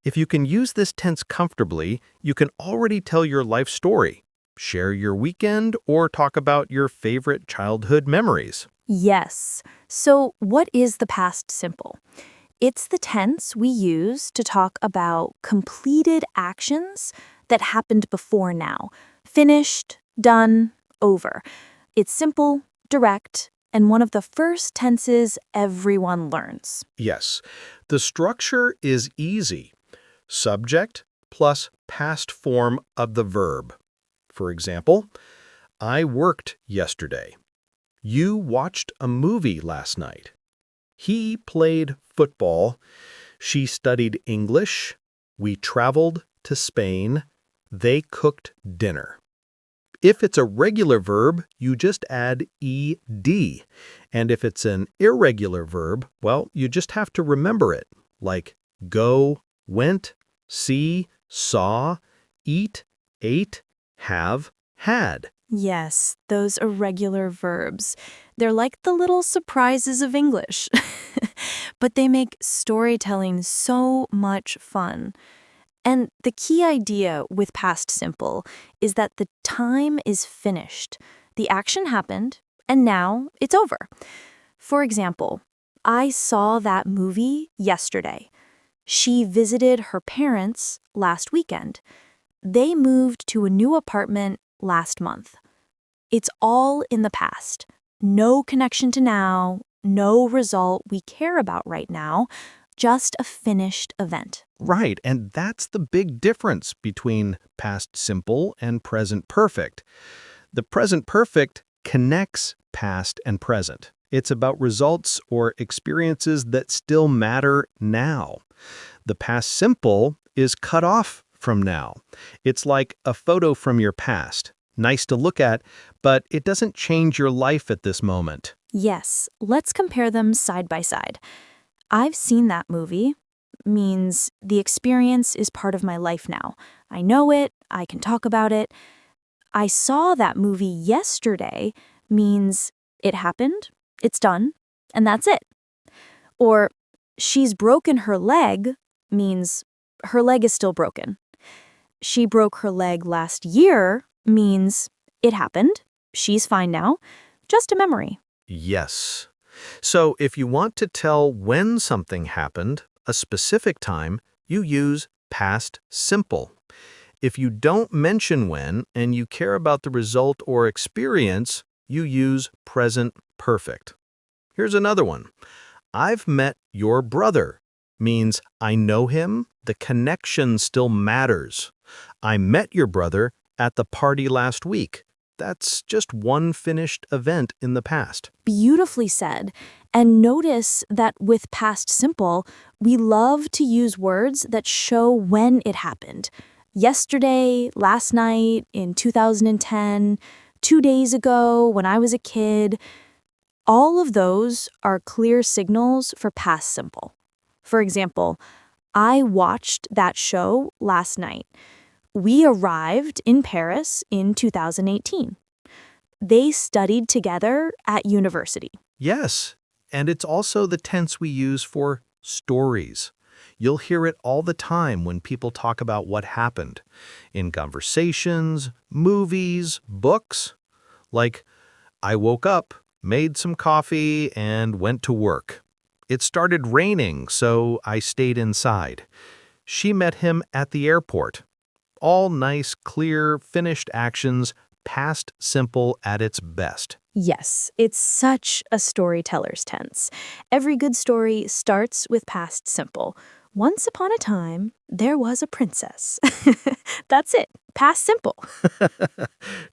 If you can use this tense comfortably, you can already tell your life story, share your weekend, or talk about your favorite childhood memories.
Yes. So, what is the past simple? It's the tense we use to talk about completed actions that happened before now. Finished, done, over. It's simple, direct, and one of the first tenses everyone learns.
Yes, the structure is easy. Subject plus past form of the verb. For example, I worked yesterday. You watched a movie last night. He played football. She studied English. We traveled to Spain. They cooked dinner. If it's a regular verb, you just add ed. And if it's an irregular verb, well, you just have to remember it, like go, went, see, saw, eat, ate, have, had.
Yes, those irregular verbs. They're like the little surprises of English. But they make storytelling so much fun. And the key idea with past simple is that the time is finished. The action happened, and now it's over. For example, I saw that movie yesterday. She visited her parents last weekend. They moved to a new apartment last month. It's all in the past. No connection to now, no result we care about right now, just a finished event.
Right, and that's the big difference between past simple and present perfect. The present perfect connects past and present. It's about results or experiences that still matter now. The past simple is cut off from now. It's like a photo from your past. Nice to look at, but it doesn't change your life at this moment.
Yes, let's compare them side by side. I've seen that movie means the experience is part of my life now. I know it, I can talk about it. I saw that movie yesterday means it happened, it's done, and that's it. Or she's broken her leg means her leg is still broken. She broke her leg last year means it happened, she's fine now, just a memory.
Yes. So if you want to tell when something happened, a specific time, you use past simple. If you don't mention when and you care about the result or experience, you use present perfect. Here's another one. I've met your brother means I know him, the connection still matters. I met your brother at the party last week. That's just one finished event in the past.
Beautifully said. And notice that with past simple, we love to use words that show when it happened. Yesterday, last night, in 2010, 2 days ago, when I was a kid. All of those are clear signals for past simple. For example, I watched that show last night. We arrived in Paris in 2018. They studied together at university.
Yes, and it's also the tense we use for stories. You'll hear it all the time when people talk about what happened in conversations, movies, books. Like, I woke up, made some coffee, and went to work. It started raining, so I stayed inside. She met him at the airport. All nice, clear, finished actions, past simple at its best.
Yes, it's such a storyteller's tense. Every good story starts with past simple. Once upon a time, there was a princess. That's it. Past simple.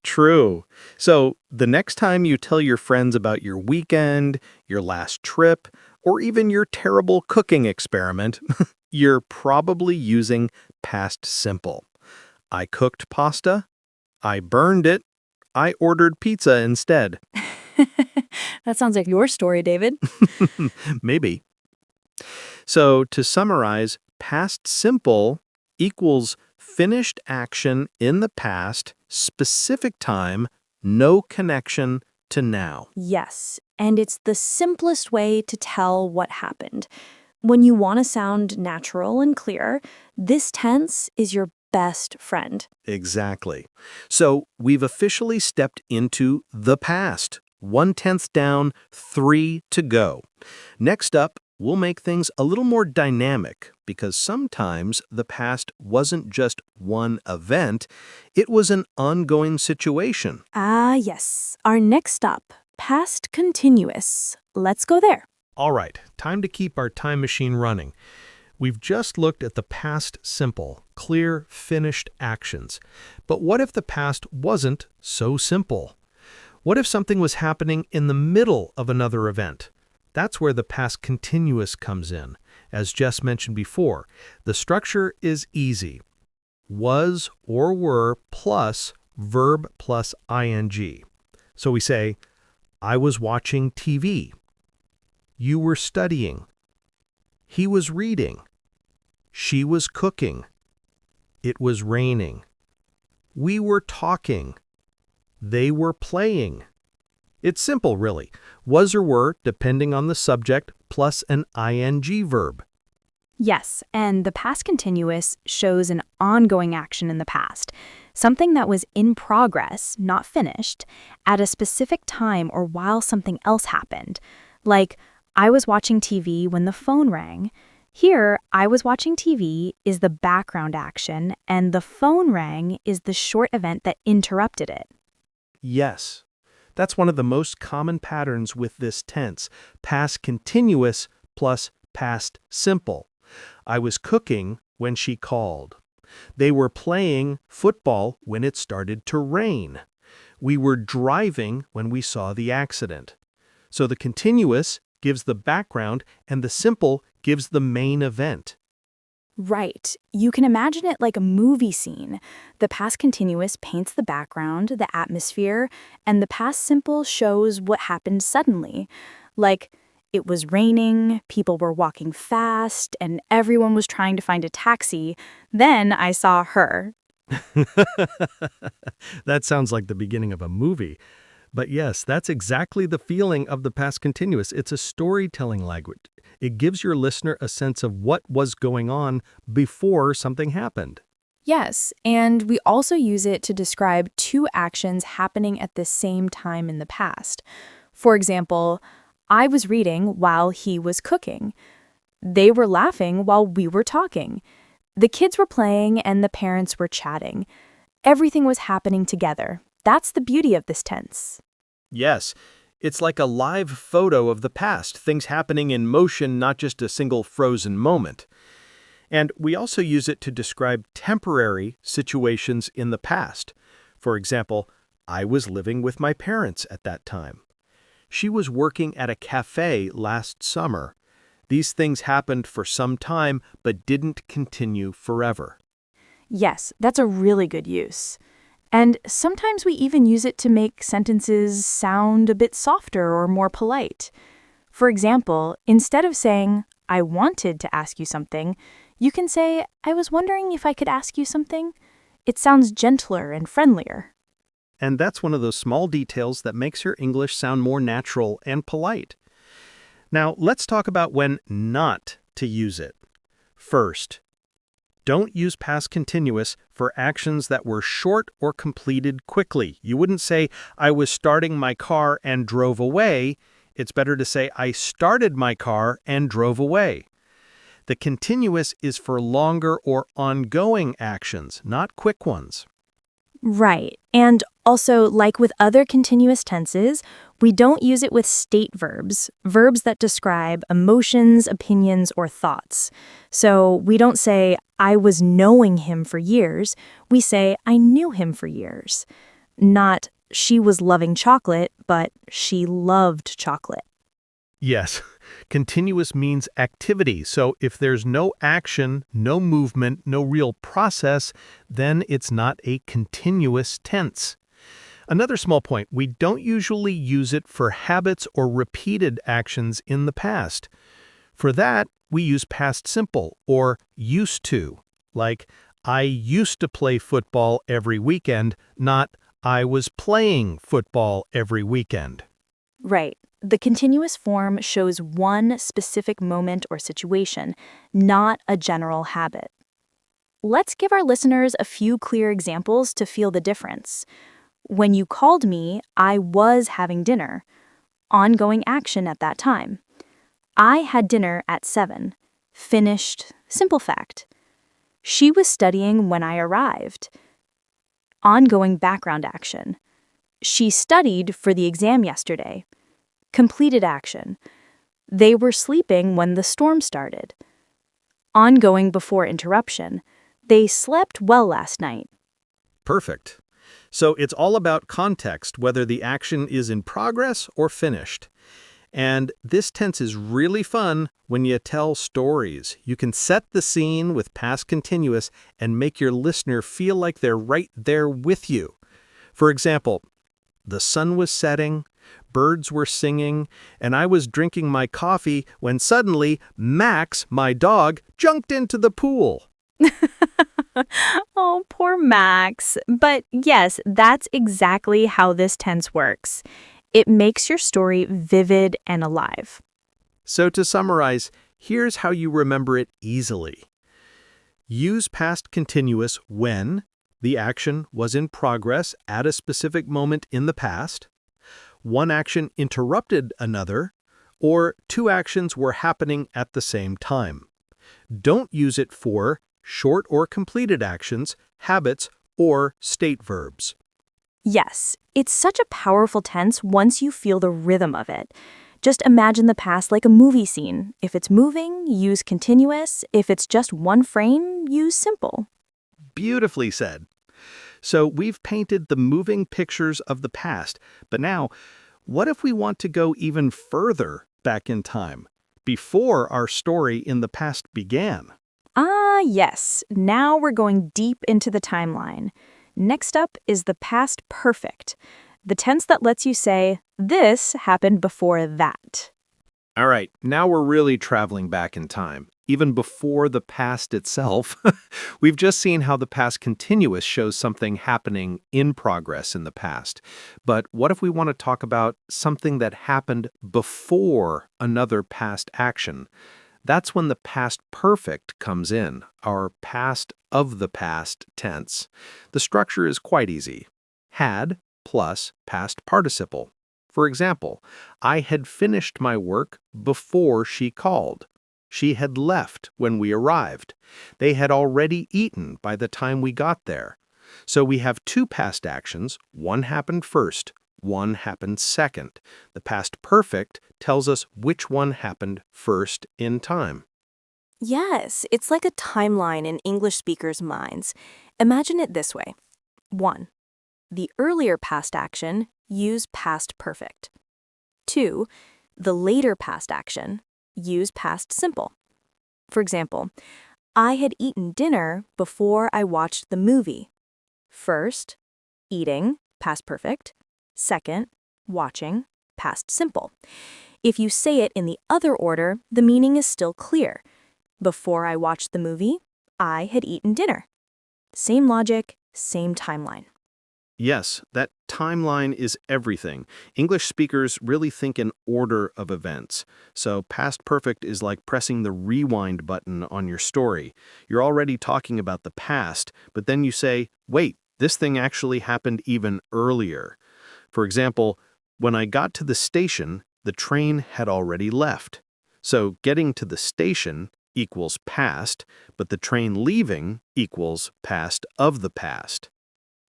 True. So the next time you tell your friends about your weekend, your last trip, or even your terrible cooking experiment, you're probably using past simple. I cooked pasta. I burned it. I ordered pizza instead.
That sounds like your story, David.
Maybe. So to summarize, past simple equals finished action in the past, specific time, no connection to now.
Yes, and it's the simplest way to tell what happened. When you want to sound natural and clear, this tense is your best friend.
Exactly. So we've officially stepped into the past. 1/10 down, 3 to go. Next up, we'll make things a little more dynamic because sometimes the past wasn't just one event, it was an ongoing situation.
Ah, yes. Our next stop, past continuous. Let's go there.
All right, time to keep our time machine running. We've just looked at the past simple, clear, finished actions. But what if the past wasn't so simple? What if something was happening in the middle of another event? That's where the past continuous comes in. As Jess mentioned before, the structure is easy. Was or were plus verb plus ing. So we say, I was watching TV. You were studying. He was reading. She was cooking. It was raining. We were talking. They were playing. It's simple, really. Was or were, depending on the subject, plus an ing verb.
Yes, and the past continuous shows an ongoing action in the past, something that was in progress, not finished, at a specific time or while something else happened. Like, I was watching TV when the phone rang. Here, I was watching TV is the background action, and the phone rang is the short event that interrupted it.
Yes. That's one of the most common patterns with this tense, past continuous plus past simple. I was cooking when she called. They were playing football when it started to rain. We were driving when we saw the accident. So the continuous gives the background and the simple gives the main event.
Right. You can imagine it like a movie scene. The past continuous paints the background, the atmosphere, and the past simple shows what happened suddenly. Like, it was raining, people were walking fast, and everyone was trying to find a taxi. Then I saw her.
That sounds like the beginning of a movie. But yes, that's exactly the feeling of the past continuous. It's a storytelling language. It gives your listener a sense of what was going on before something happened.
Yes, and we also use it to describe two actions happening at the same time in the past. For example, I was reading while he was cooking. They were laughing while we were talking. The kids were playing and the parents were chatting. Everything was happening together. That's the beauty of this tense.
Yes, it's like a live photo of the past, things happening in motion, not just a single frozen moment. And we also use it to describe temporary situations in the past. For example, I was living with my parents at that time. She was working at a cafe last summer. These things happened for some time but didn't continue forever.
Yes, that's a really good use. And sometimes we even use it to make sentences sound a bit softer or more polite. For example, instead of saying, I wanted to ask you something, you can say, I was wondering if I could ask you something. It sounds gentler and friendlier.
And that's one of those small details that makes your English sound more natural and polite. Now, let's talk about when not to use it. First, don't use past continuous for actions that were short or completed quickly. You wouldn't say, I was starting my car and drove away. It's better to say, I started my car and drove away. The continuous is for longer or ongoing actions, not quick ones.
Right. And also, like with other continuous tenses, we don't use it with state verbs, verbs that describe emotions, opinions, or thoughts. So we don't say, I was knowing him for years. We say, I knew him for years. Not, she was loving chocolate, but she loved chocolate.
Yes, continuous means activity. So if there's no action, no movement, no real process, then it's not a continuous tense. Another small point, we don't usually use it for habits or repeated actions in the past. For that, we use past simple or used to, like I used to play football every weekend, not I was playing football every weekend.
Right. The continuous form shows one specific moment or situation, not a general habit. Let's give our listeners a few clear examples to feel the difference. When you called me, I was having dinner. Ongoing action at that time. I had dinner at 7. Finished. Simple fact. She was studying when I arrived. Ongoing background action. She studied for the exam yesterday. Completed action. They were sleeping when the storm started. Ongoing before interruption. They slept well last night.
Perfect. So it's all about context, whether the action is in progress or finished. And this tense is really fun when you tell stories. You can set the scene with past continuous and make your listener feel like they're right there with you. For example, the sun was setting, birds were singing, and I was drinking my coffee when suddenly Max, my dog, jumped into the pool.
Oh, poor Max. But yes, that's exactly how this tense works. It makes your story vivid and alive.
So to summarize, here's how you remember it easily. Use past continuous when the action was in progress at a specific moment in the past, one action interrupted another, or two actions were happening at the same time. Don't use it for short or completed actions, habits, or state verbs.
Yes, it's such a powerful tense once you feel the rhythm of it. Just imagine the past like a movie scene. If it's moving, use continuous. If it's just one frame, use simple.
Beautifully said. So we've painted the moving pictures of the past, but now, what if we want to go even further back in time, before our story in the past began?
Ah, yes. Now we're going deep into the timeline. Next up is the past perfect, the tense that lets you say, this happened before that.
All right, now we're really traveling back in time, even before the past itself. We've just seen how the past continuous shows something happening in progress in the past. But what if we want to talk about something that happened before another past action? That's when the past perfect comes in, our past of the past tense. The structure is quite easy. Had plus past participle. For example, I had finished my work before she called. She had left when we arrived. They had already eaten by the time we got there. So we have two past actions. One happened first, one happened second. The past perfect tells us which one happened first in time.
Yes, it's like a timeline in English speakers' minds. Imagine it this way. 1. The earlier past action, use past perfect. 2. The later past action, use past simple. For example, I had eaten dinner before I watched the movie. First, eating, past perfect. Second, watching, past simple. If you say it in the other order, the meaning is still clear. Before I watched the movie, I had eaten dinner. Same logic, same timeline.
Yes, that timeline is everything. English speakers really think in order of events. So past perfect is like pressing the rewind button on your story. You're already talking about the past, but then you say, wait, this thing actually happened even earlier. For example, when I got to the station, the train had already left. So getting to the station equals past, but the train leaving equals past of the past.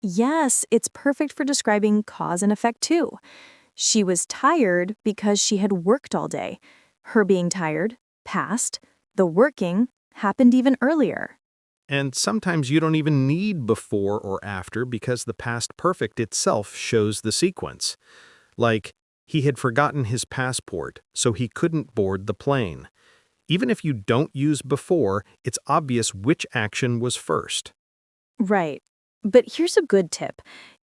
Yes, it's perfect for describing cause and effect too. She was tired because she had worked all day. Her being tired, past. The working happened even earlier.
And sometimes you don't even need before or after because the past perfect itself shows the sequence. Like, he had forgotten his passport, so he couldn't board the plane. Even if you don't use before, it's obvious which action was first.
Right. But here's a good tip.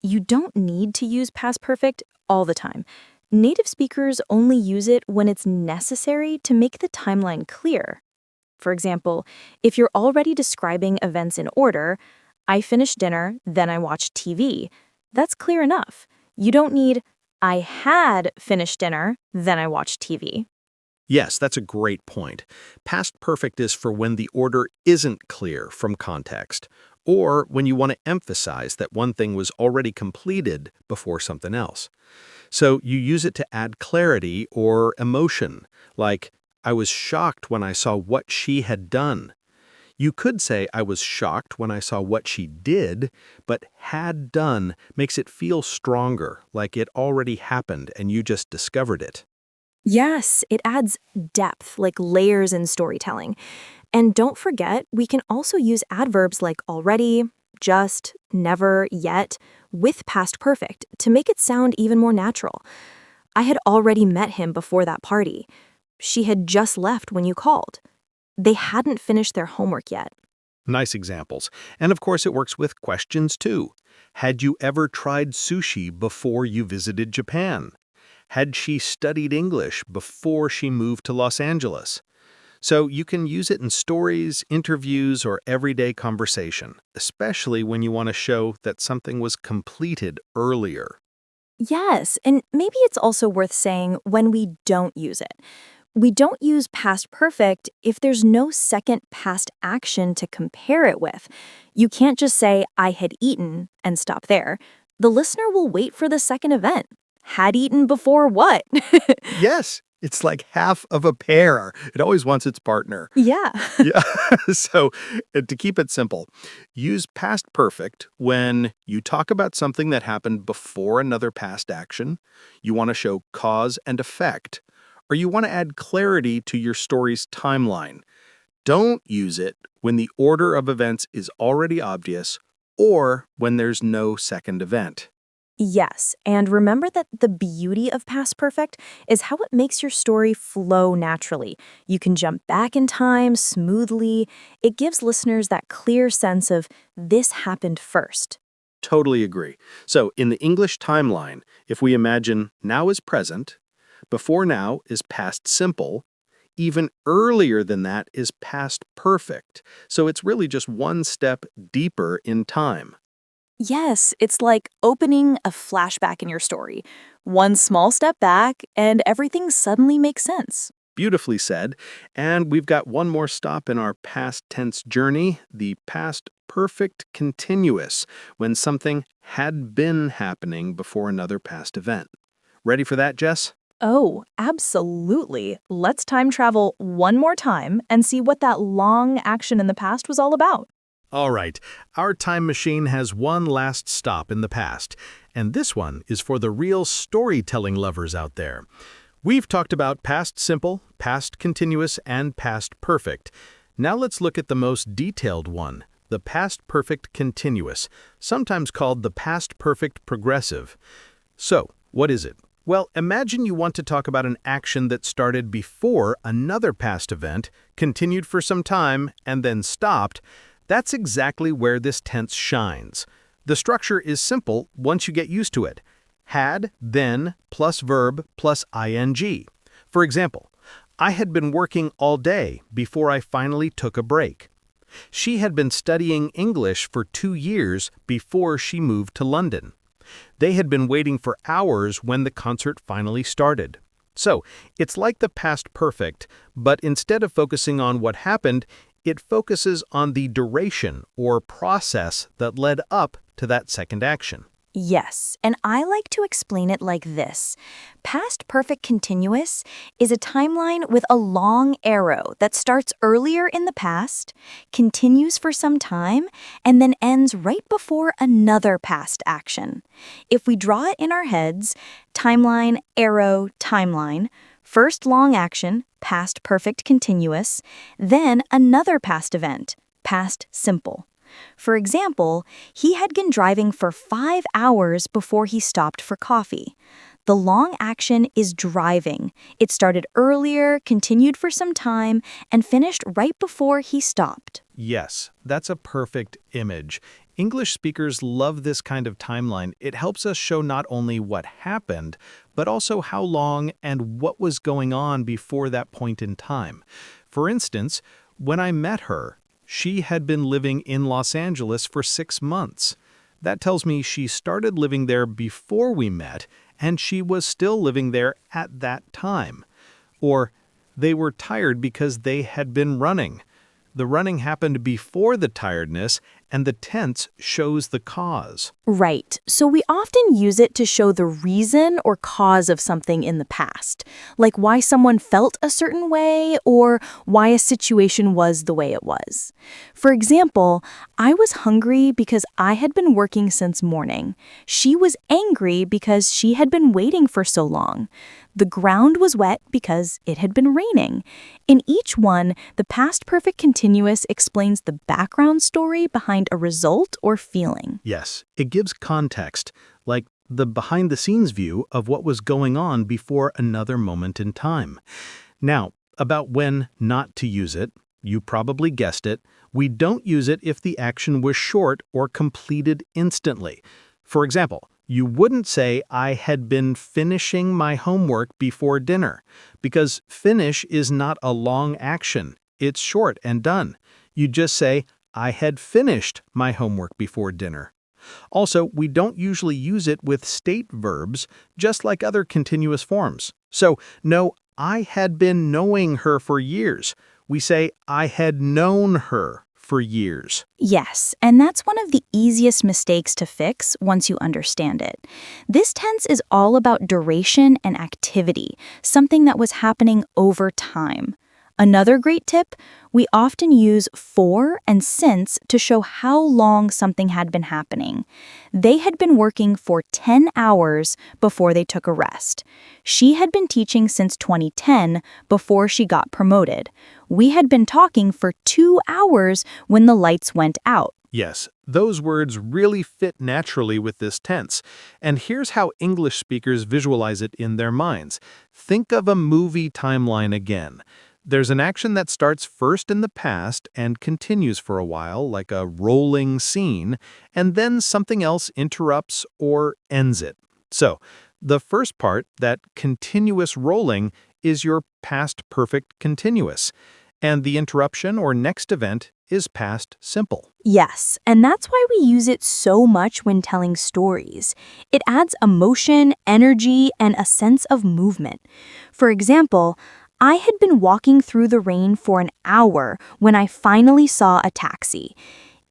You don't need to use past perfect all the time. Native speakers only use it when it's necessary to make the timeline clear. For example, if you're already describing events in order, I finished dinner, then I watched TV, that's clear enough. You don't need, I had finished dinner, then I watched TV.
Yes, that's a great point. Past perfect is for when the order isn't clear from context, or when you want to emphasize that one thing was already completed before something else. So you use it to add clarity or emotion, like, I was shocked when I saw what she had done. You could say I was shocked when I saw what she did, but had done makes it feel stronger, like it already happened and you just discovered it.
Yes, it adds depth, like layers in storytelling. And don't forget, we can also use adverbs like already, just, never, yet, with past perfect to make it sound even more natural. I had already met him before that party. She had just left when you called. They hadn't finished their homework yet.
Nice examples. And of course, it works with questions too. Had you ever tried sushi before you visited Japan? Had she studied English before she moved to Los Angeles? So you can use it in stories, interviews, or everyday conversation, especially when you want to show that something was completed earlier.
Yes, and maybe it's also worth saying when we don't use it. We don't use past perfect if there's no second past action to compare it with. You can't just say, I had eaten, and stop there. The listener will wait for the second event. Had eaten before what?
Yes, it's like half of a pear. It always wants its partner.
Yeah.
Yeah. So to keep it simple, use past perfect when you talk about something that happened before another past action, you want to show cause and effect, or you want to add clarity to your story's timeline. Don't use it when the order of events is already obvious or when there's no second event.
Yes, and remember that the beauty of past perfect is how it makes your story flow naturally. You can jump back in time smoothly. It gives listeners that clear sense of this happened first.
Totally agree. So in the English timeline, if we imagine now is present, before now is past simple, even earlier than that is past perfect. So it's really just one step deeper in time.
Yes, it's like opening a flashback in your story. One small step back, and everything suddenly makes sense.
Beautifully said. And we've got one more stop in our past tense journey, the past perfect continuous, when something had been happening before another past event. Ready for that, Jess?
Oh, absolutely. Let's time travel one more time and see what that long action in the past was all about.
All right, our time machine has one last stop in the past, and this one is for the real storytelling lovers out there. We've talked about past simple, past continuous, and past perfect. Now let's look at the most detailed one, the past perfect continuous, sometimes called the past perfect progressive. So, what is it? Well, imagine you want to talk about an action that started before another past event, continued for some time, and then stopped. That's exactly where this tense shines. The structure is simple once you get used to it. Had, then, plus verb, plus ing. For example, I had been working all day before I finally took a break. She had been studying English for 2 years before she moved to London. They had been waiting for hours when the concert finally started. So, it's like the past perfect, but instead of focusing on what happened, it focuses on the duration or process that led up to that second action.
Yes, and I like to explain it like this. Past perfect continuous is a timeline with a long arrow that starts earlier in the past, continues for some time, and then ends right before another past action. If we draw it in our heads, timeline, arrow, timeline, first long action, past perfect continuous, then another past event, past simple. For example, he had been driving for 5 hours before he stopped for coffee. The long action is driving. It started earlier, continued for some time, and finished right before he stopped.
Yes, that's a perfect image. English speakers love this kind of timeline. It helps us show not only what happened, but also how long and what was going on before that point in time. For instance, when I met her, she had been living in Los Angeles for 6 months. That tells me she started living there before we met, and she was still living there at that time. Or, they were tired because they had been running. The running happened before the tiredness, and the tense shows the cause.
Right. So we often use it to show the reason or cause of something in the past, like why someone felt a certain way or why a situation was the way it was. For example, I was hungry because I had been working since morning. She was angry because she had been waiting for so long. The ground was wet because it had been raining. In each one, the past perfect continuous explains the background story behind a result or feeling.
Yes, it gives context, like the behind-the-scenes view of what was going on before another moment in time. Now, about when not to use it, you probably guessed it, we don't use it if the action was short or completed instantly. For example, you wouldn't say, I had been finishing my homework before dinner, because finish is not a long action. It's short and done. You just say, I had finished my homework before dinner. Also, we don't usually use it with state verbs, just like other continuous forms. So, no, I had been knowing her for years. We say, I had known her for years.
Yes, and that's one of the easiest mistakes to fix once you understand it. This tense is all about duration and activity, something that was happening over time. Another great tip, we often use for and since to show how long something had been happening. They had been working for 10 hours before they took a rest. She had been teaching since 2010 before she got promoted. We had been talking for 2 hours when the lights went out.
Yes, those words really fit naturally with this tense. And here's how English speakers visualize it in their minds. Think of a movie timeline again. There's an action that starts first in the past and continues for a while, like a rolling scene, and then something else interrupts or ends it. So, the first part, that continuous rolling, is your past perfect continuous, and the interruption or next event is past simple.
Yes, and that's why we use it so much when telling stories. It adds emotion, energy, and a sense of movement. For example, I had been walking through the rain for an hour when I finally saw a taxi.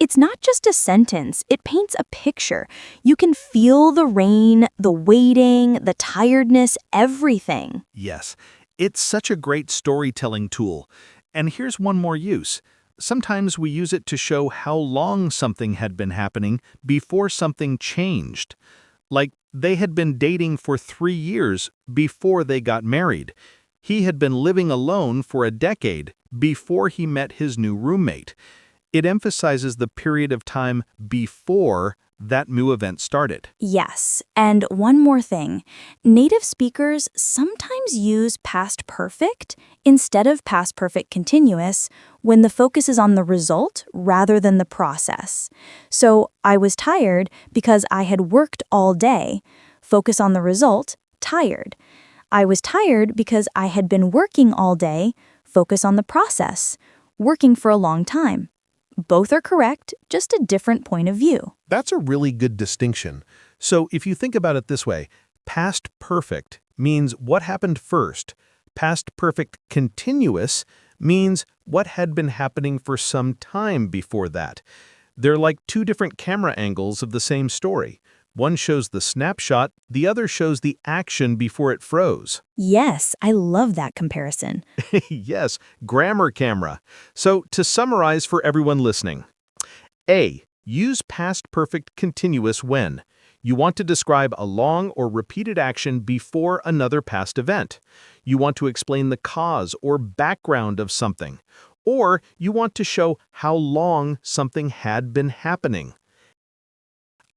It's not just a sentence, it paints a picture. You can feel the rain, the waiting, the tiredness, everything.
Yes, it's such a great storytelling tool. And here's one more use. Sometimes we use it to show how long something had been happening before something changed. Like, they had been dating for 3 years before they got married. He had been living alone for a decade before he met his new roommate. It emphasizes the period of time before that new event started.
Yes, and one more thing. Native speakers sometimes use past perfect instead of past perfect continuous when the focus is on the result rather than the process. So, I was tired because I had worked all day. Focus on the result, tired. I was tired because I had been working all day. Focus on the process, working for a long time. Both are correct, just a different point of view.
That's a really good distinction. So if you think about it this way, past perfect means what happened first. Past perfect continuous means what had been happening for some time before that. They're like two different camera angles of the same story. One shows the snapshot, the other shows the action before it froze.
Yes, I love that comparison.
Yes, grammar camera. So to summarize for everyone listening. A. Use past perfect continuous when you want to describe a long or repeated action before another past event. You want to explain the cause or background of something. Or you want to show how long something had been happening.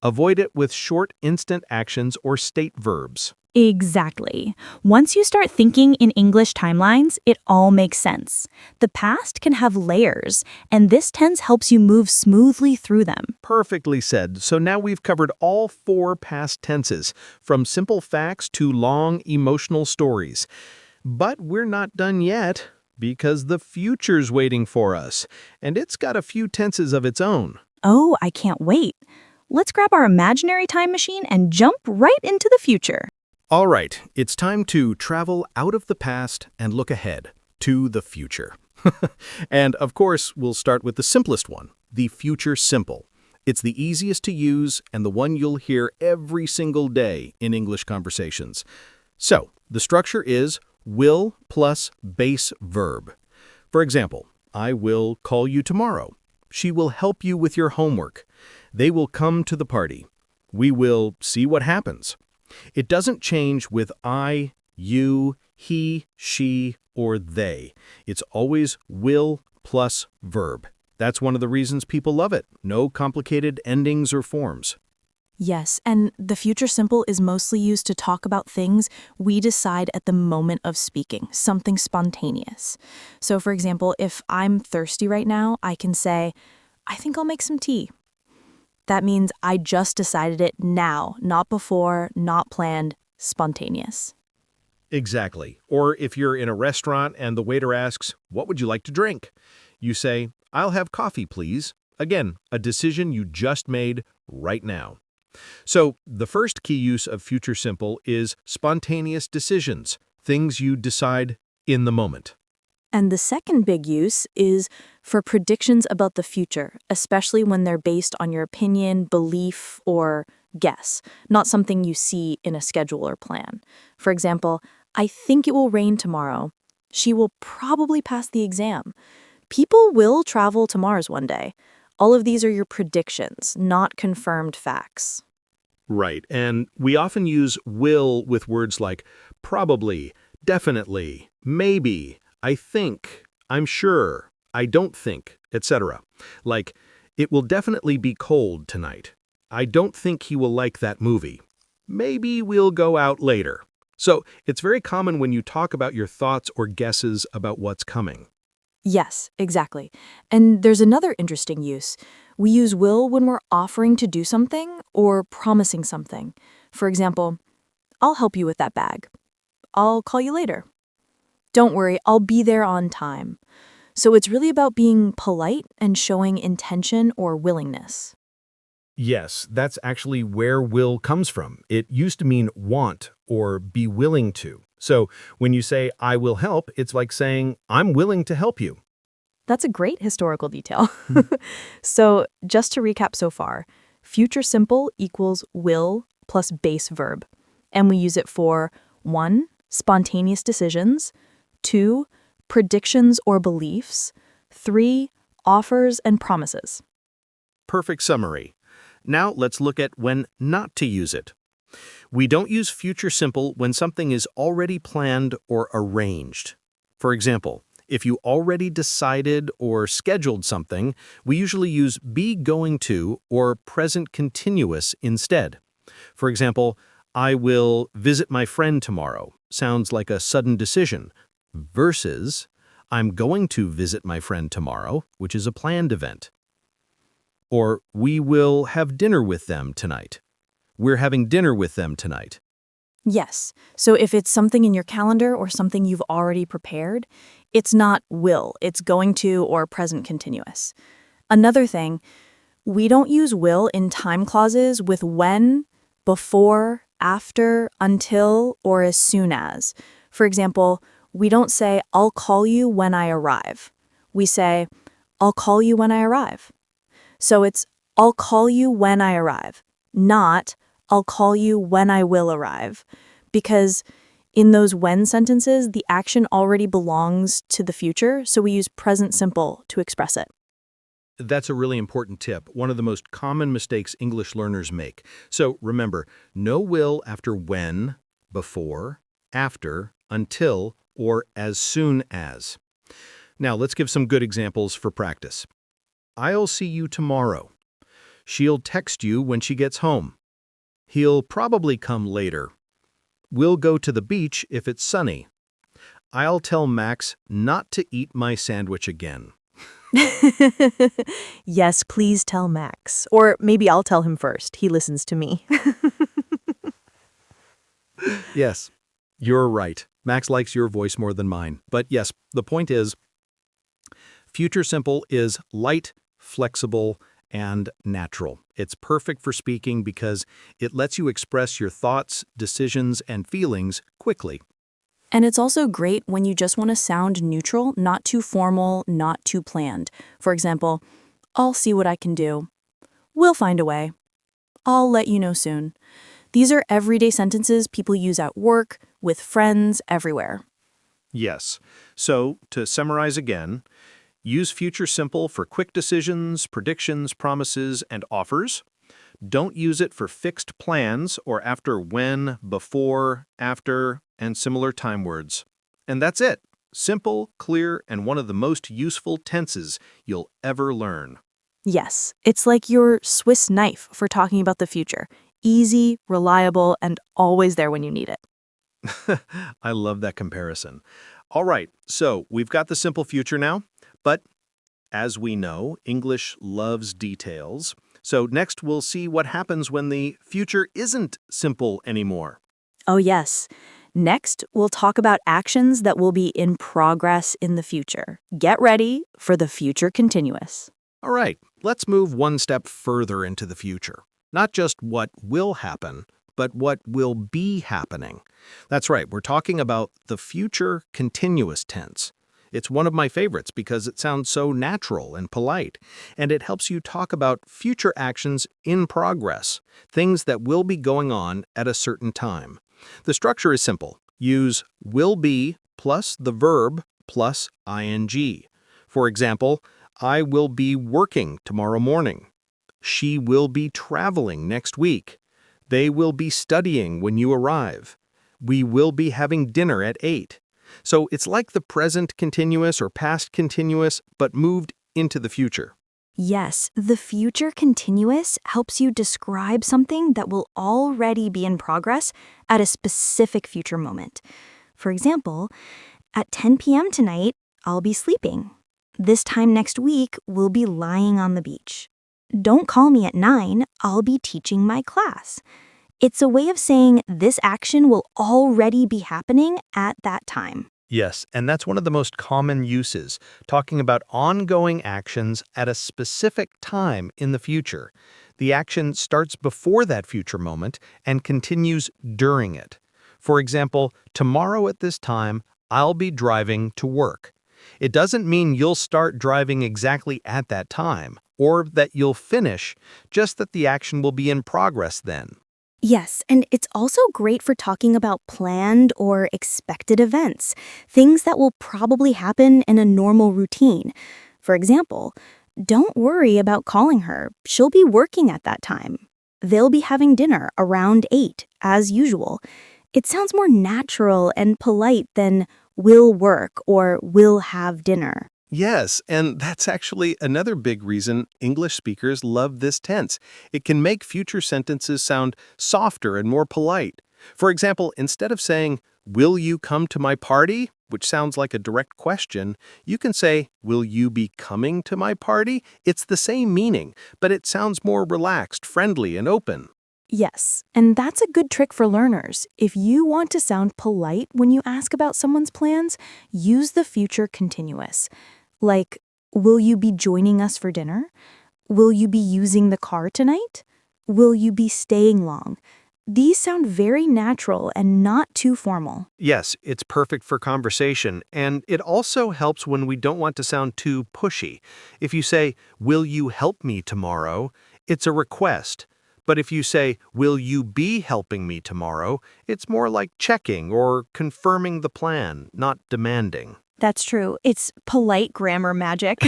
Avoid it with short instant actions or state verbs.
Exactly. Once you start thinking in English timelines, it all makes sense. The past can have layers, and this tense helps you move smoothly through them.
Perfectly said. So now we've covered all 4 past tenses, from simple facts to long emotional stories. But we're not done yet, because the future's waiting for us, and it's got a few tenses of its own.
Oh, I can't wait. Let's grab our imaginary time machine and jump right into the future.
All right, it's time to travel out of the past and look ahead to the future. And of course, we'll start with the simplest one, the future simple. It's the easiest to use and the one you'll hear every single day in English conversations. So, the structure is will plus base verb. For example, I will call you tomorrow. She will help you with your homework. They will come to the party. We will see what happens. It doesn't change with I, you, he, she, or they. It's always will plus verb. That's one of the reasons people love it. No complicated endings or forms.
Yes, and the future simple is mostly used to talk about things we decide at the moment of speaking, something spontaneous. So, for example, if I'm thirsty right now, I can say, I think I'll make some tea. That means I just decided it now, not before, not planned, spontaneous.
Exactly. Or if you're in a restaurant and the waiter asks, "What would you like to drink?" You say, "I'll have coffee, please." Again, a decision you just made right now. So, the first key use of future simple is spontaneous decisions, things you decide in the moment.
And the second big use is for predictions about the future, especially when they're based on your opinion, belief, or guess, not something you see in a schedule or plan. For example, I think it will rain tomorrow. She will probably pass the exam. People will travel to Mars one day. All of these are your predictions, not confirmed facts.
Right, and we often use will with words like probably, definitely, maybe, I think, I'm sure, I don't think, etc. Like, it will definitely be cold tonight. I don't think he will like that movie. Maybe we'll go out later. So, it's very common when you talk about your thoughts or guesses about what's coming.
Yes, exactly. And there's another interesting use. We use will when we're offering to do something or promising something. For example, I'll help you with that bag. I'll call you later. Don't worry, I'll be there on time. So it's really about being polite and showing intention or willingness.
Yes, that's actually where will comes from. It used to mean want or be willing to. So when you say, I will help, it's like saying, I'm willing to help you.
That's a great historical detail. So just to recap so far, future simple equals will plus base verb. And we use it for 1. Spontaneous decisions, 2. Predictions or beliefs, 3. Offers and promises.
Perfect summary. Now let's look at when not to use it. We don't use future simple when something is already planned or arranged. For example, if you already decided or scheduled something, we usually use be going to or present continuous instead. For example, I will visit my friend tomorrow sounds like a sudden decision, versus I'm going to visit my friend tomorrow, which is a planned event. Or we will have dinner with them tonight. We're having dinner with them tonight.
Yes. So if it's something in your calendar or something you've already prepared, it's not will, it's going to or present continuous. Another thing, we don't use will in time clauses with when, before, after, until, or as soon as. For example, we don't say, I'll call you when I arrive. We say, I'll call you when I arrive. So it's, I'll call you when I arrive, not, I'll call you when I will arrive. Because in those when sentences, the action already belongs to the future, so we use present simple to express it.
That's a really important tip, one of the most common mistakes English learners make. So remember, no will after when, before, after, until, or as soon as. Now let's give some good examples for practice. I'll see you tomorrow. She'll text you when she gets home. He'll probably come later. We'll go to the beach if it's sunny. I'll tell Max not to eat my sandwich again.
Yes, please tell Max. Or maybe I'll tell him first. He listens to me.
Yes, you're right. Max likes your voice more than mine. But yes, the point is, future simple is light, flexible, and natural. It's perfect for speaking because it lets you express your thoughts, decisions, and feelings quickly.
And it's also great when you just want to sound neutral, not too formal, not too planned. For example, I'll see what I can do. We'll find a way. I'll let you know soon. These are everyday sentences people use at work, with friends, everywhere.
Yes. So, to summarize again, use future simple for quick decisions, predictions, promises, and offers. Don't use it for fixed plans or after when, before, after, and similar time words. And that's it. Simple, clear, and one of the most useful tenses you'll ever learn.
Yes, it's like your Swiss knife for talking about the future. Easy, reliable, and always there when you need it.
I love that comparison. All right, so we've got the simple future now, but as we know, English loves details. So next we'll see what happens when the future isn't simple anymore.
Oh, yes. Next, we'll talk about actions that will be in progress in the future. Get ready for the future continuous.
All right, let's move one step further into the future. Not just what will happen, but what will be happening. That's right, we're talking about the future continuous tense. It's one of my favorites because it sounds so natural and polite, and it helps you talk about future actions in progress, things that will be going on at a certain time. The structure is simple. Use will be plus the verb plus ing. For example, I will be working tomorrow morning. She will be traveling next week. They will be studying when you arrive. We will be having dinner at 8. So it's like the present continuous or past continuous, but moved into the future.
Yes, the future continuous helps you describe something that will already be in progress at a specific future moment. For example, at 10 p.m. tonight, I'll be sleeping. This time next week, we'll be lying on the beach. Don't call me at 9, I'll be teaching my class. It's a way of saying this action will already be happening at that time.
Yes, and that's one of the most common uses, talking about ongoing actions at a specific time in the future. The action starts before that future moment and continues during it. For example, tomorrow at this time, I'll be driving to work. It doesn't mean you'll start driving exactly at that time, or that you'll finish, just that the action will be in progress then.
Yes, and it's also great for talking about planned or expected events, things that will probably happen in a normal routine. For example, don't worry about calling her. She'll be working at that time. They'll be having dinner around 8, as usual. It sounds more natural and polite than will work or will have dinner.
Yes, and that's actually another big reason English speakers love this tense. It can make future sentences sound softer and more polite. For example, instead of saying, "Will you come to my party?" which sounds like a direct question, you can say, "Will you be coming to my party?" It's the same meaning, but it sounds more relaxed, friendly, and open.
Yes, and that's a good trick for learners. If you want to sound polite when you ask about someone's plans, use the future continuous. Like, will you be joining us for dinner? Will you be using the car tonight? Will you be staying long? These sound very natural and not too formal.
Yes, it's perfect for conversation, and it also helps when we don't want to sound too pushy. If you say, "Will you help me tomorrow?" it's a request. But if you say, "Will you be helping me tomorrow?" it's more like checking or confirming the plan, not demanding.
That's true. It's polite grammar magic.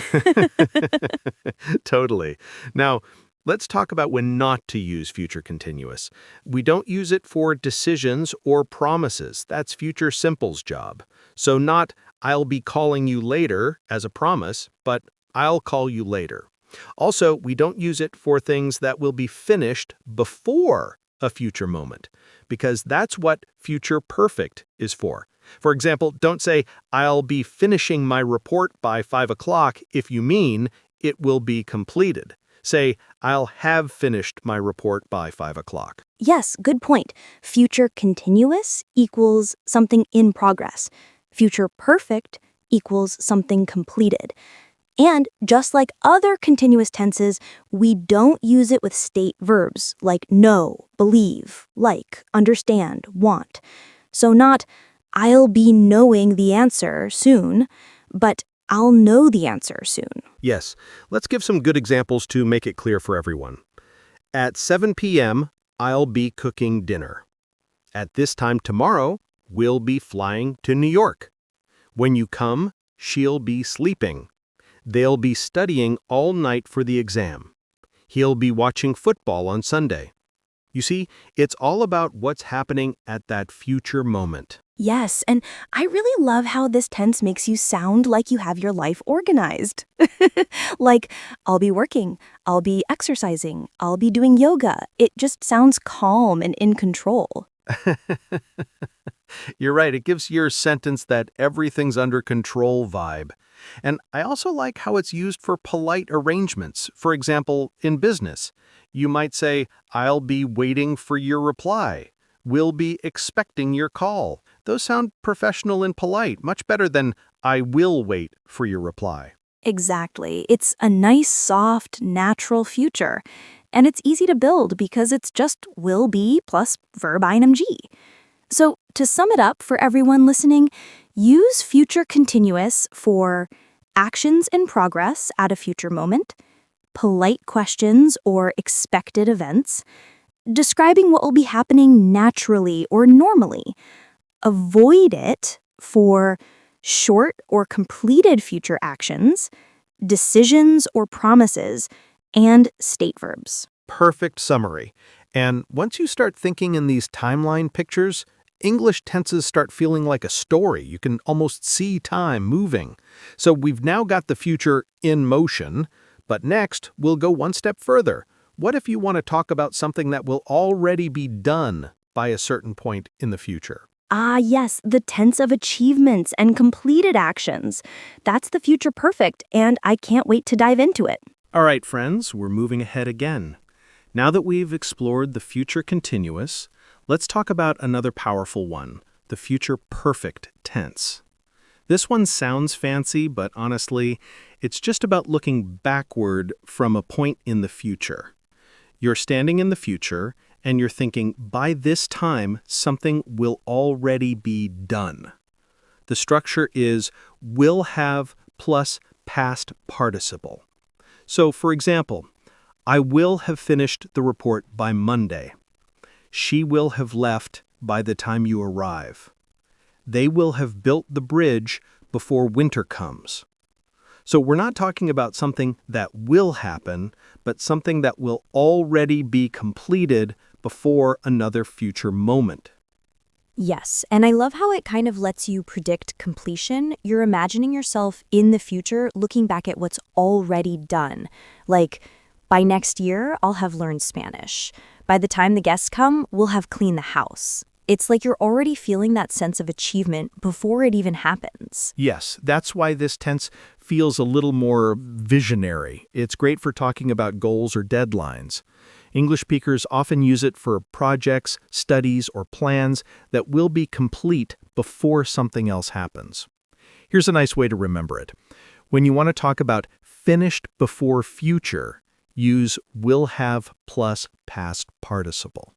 Totally. Now, let's talk about when not to use future continuous. We don't use it for decisions or promises. That's future simple's job. So not, "I'll be calling you later" as a promise, but "I'll call you later." Also, we don't use it for things that will be finished before a future moment, because that's what future perfect is for. For example, don't say, I'll be finishing my report by 5 o'clock if you mean it will be completed. Say, I'll have finished my report by 5 o'clock.
Yes, good point. Future continuous equals something in progress. Future perfect equals something completed. And just like other continuous tenses, we don't use it with state verbs like know, believe, like, understand, want. So not, I'll be knowing the answer soon, but I'll know the answer soon.
Yes, let's give some good examples to make it clear for everyone. At 7 p.m., I'll be cooking dinner. At this time tomorrow, we'll be flying to New York. When you come, she'll be sleeping. They'll be studying all night for the exam. He'll be watching football on Sunday. You see, it's all about what's happening at that future moment.
Yes, and I really love how this tense makes you sound like you have your life organized. Like, I'll be working, I'll be exercising, I'll be doing yoga. It just sounds calm and in control.
You're right, it gives your sentence that everything's under control vibe. And I also like how it's used for polite arrangements. For example, in business, you might say, I'll be waiting for your reply. We'll be expecting your call. Those sound professional and polite, much better than I will wait for your reply.
Exactly. It's a nice, soft, natural future. And it's easy to build because it's just will be plus verb ing. So to sum it up for everyone listening, use future continuous for actions in progress at a future moment, polite questions or expected events, describing what will be happening naturally or normally. Avoid it for short or completed future actions, decisions or promises, and state verbs.
Perfect summary. And once you start thinking in these timeline pictures, English tenses start feeling like a story. You can almost see time moving. So we've now got the future in motion, but next we'll go one step further. What if you want to talk about something that will already be done by a certain point in the future?
Ah, yes, the tense of achievements and completed actions. That's the future perfect, and I can't wait to dive into it.
All right, friends, we're moving ahead again. Now that we've explored the future continuous, let's talk about another powerful one, the future perfect tense. This one sounds fancy, but honestly, it's just about looking backward from a point in the future. You're standing in the future, and you're thinking, by this time, something will already be done. The structure is will have plus past participle. So, for example, I will have finished the report by Monday. She will have left by the time you arrive. They will have built the bridge before winter comes. So we're not talking about something that will happen, but something that will already be completed before another future moment.
Yes, and I love how it kind of lets you predict completion. You're imagining yourself in the future looking back at what's already done. Like, by next year, I'll have learned Spanish. By the time the guests come, we'll have cleaned the house. It's like you're already feeling that sense of achievement before it even happens.
Yes, that's why this tense feels a little more visionary. It's great for talking about goals or deadlines. English speakers often use it for projects, studies, or plans that will be complete before something else happens. Here's a nice way to remember it. When you want to talk about finished before future, use will have plus past participle.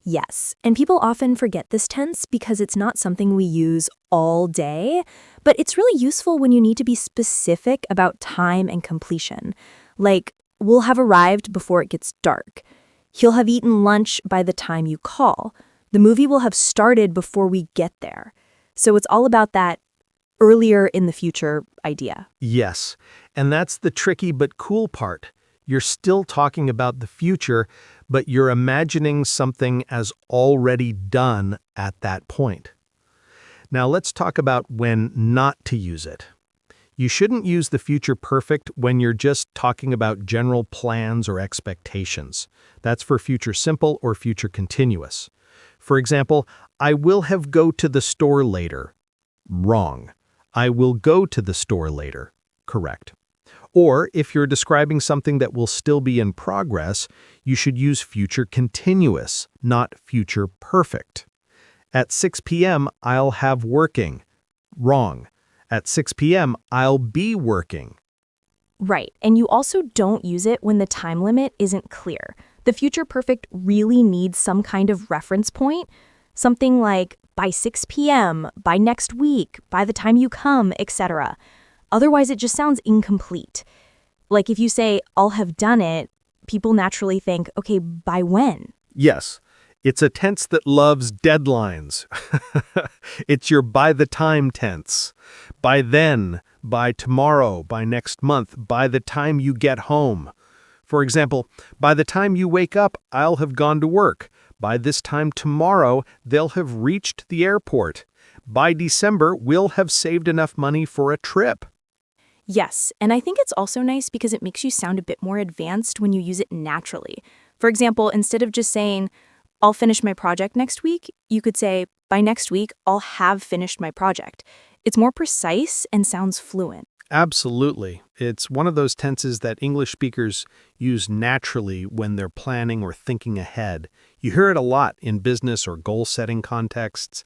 Yes, and people often forget this tense because it's not something we use all day, but it's really useful when you need to be specific about time and completion. Like, we'll have arrived before it gets dark. He'll have eaten lunch by the time you call. The movie will have started before we get there. So it's all about that earlier in the future idea.
Yes, and that's the tricky but cool part. You're still talking about the future, but you're imagining something as already done at that point. Now let's talk about when not to use it. You shouldn't use the future perfect when you're just talking about general plans or expectations. That's for future simple or future continuous. For example, I will have go to the store later. Wrong. I will go to the store later. Correct. Or if you're describing something that will still be in progress, you should use future continuous, not future perfect. At 6 p.m., I'll have working. Wrong. At 6 p.m., I'll be working.
Right, and you also don't use it when the time limit isn't clear. The future perfect really needs some kind of reference point, something like by 6 p.m., by next week, by the time you come, etc. Otherwise, it just sounds incomplete. Like if you say, I'll have done it, people naturally think, okay, by when?
Yes, it's a tense that loves deadlines. It's your by the time tense. By then, by tomorrow, by next month, by the time you get home. For example, by the time you wake up, I'll have gone to work. By this time tomorrow, they'll have reached the airport. By December, we'll have saved enough money for a trip.
Yes, and I think it's also nice because it makes you sound a bit more advanced when you use it naturally. For example, instead of just saying, I'll finish my project next week, you could say, by next week, I'll have finished my project. It's more precise and sounds fluent.
Absolutely. It's one of those tenses that English speakers use naturally when they're planning or thinking ahead. You hear it a lot in business or goal-setting contexts.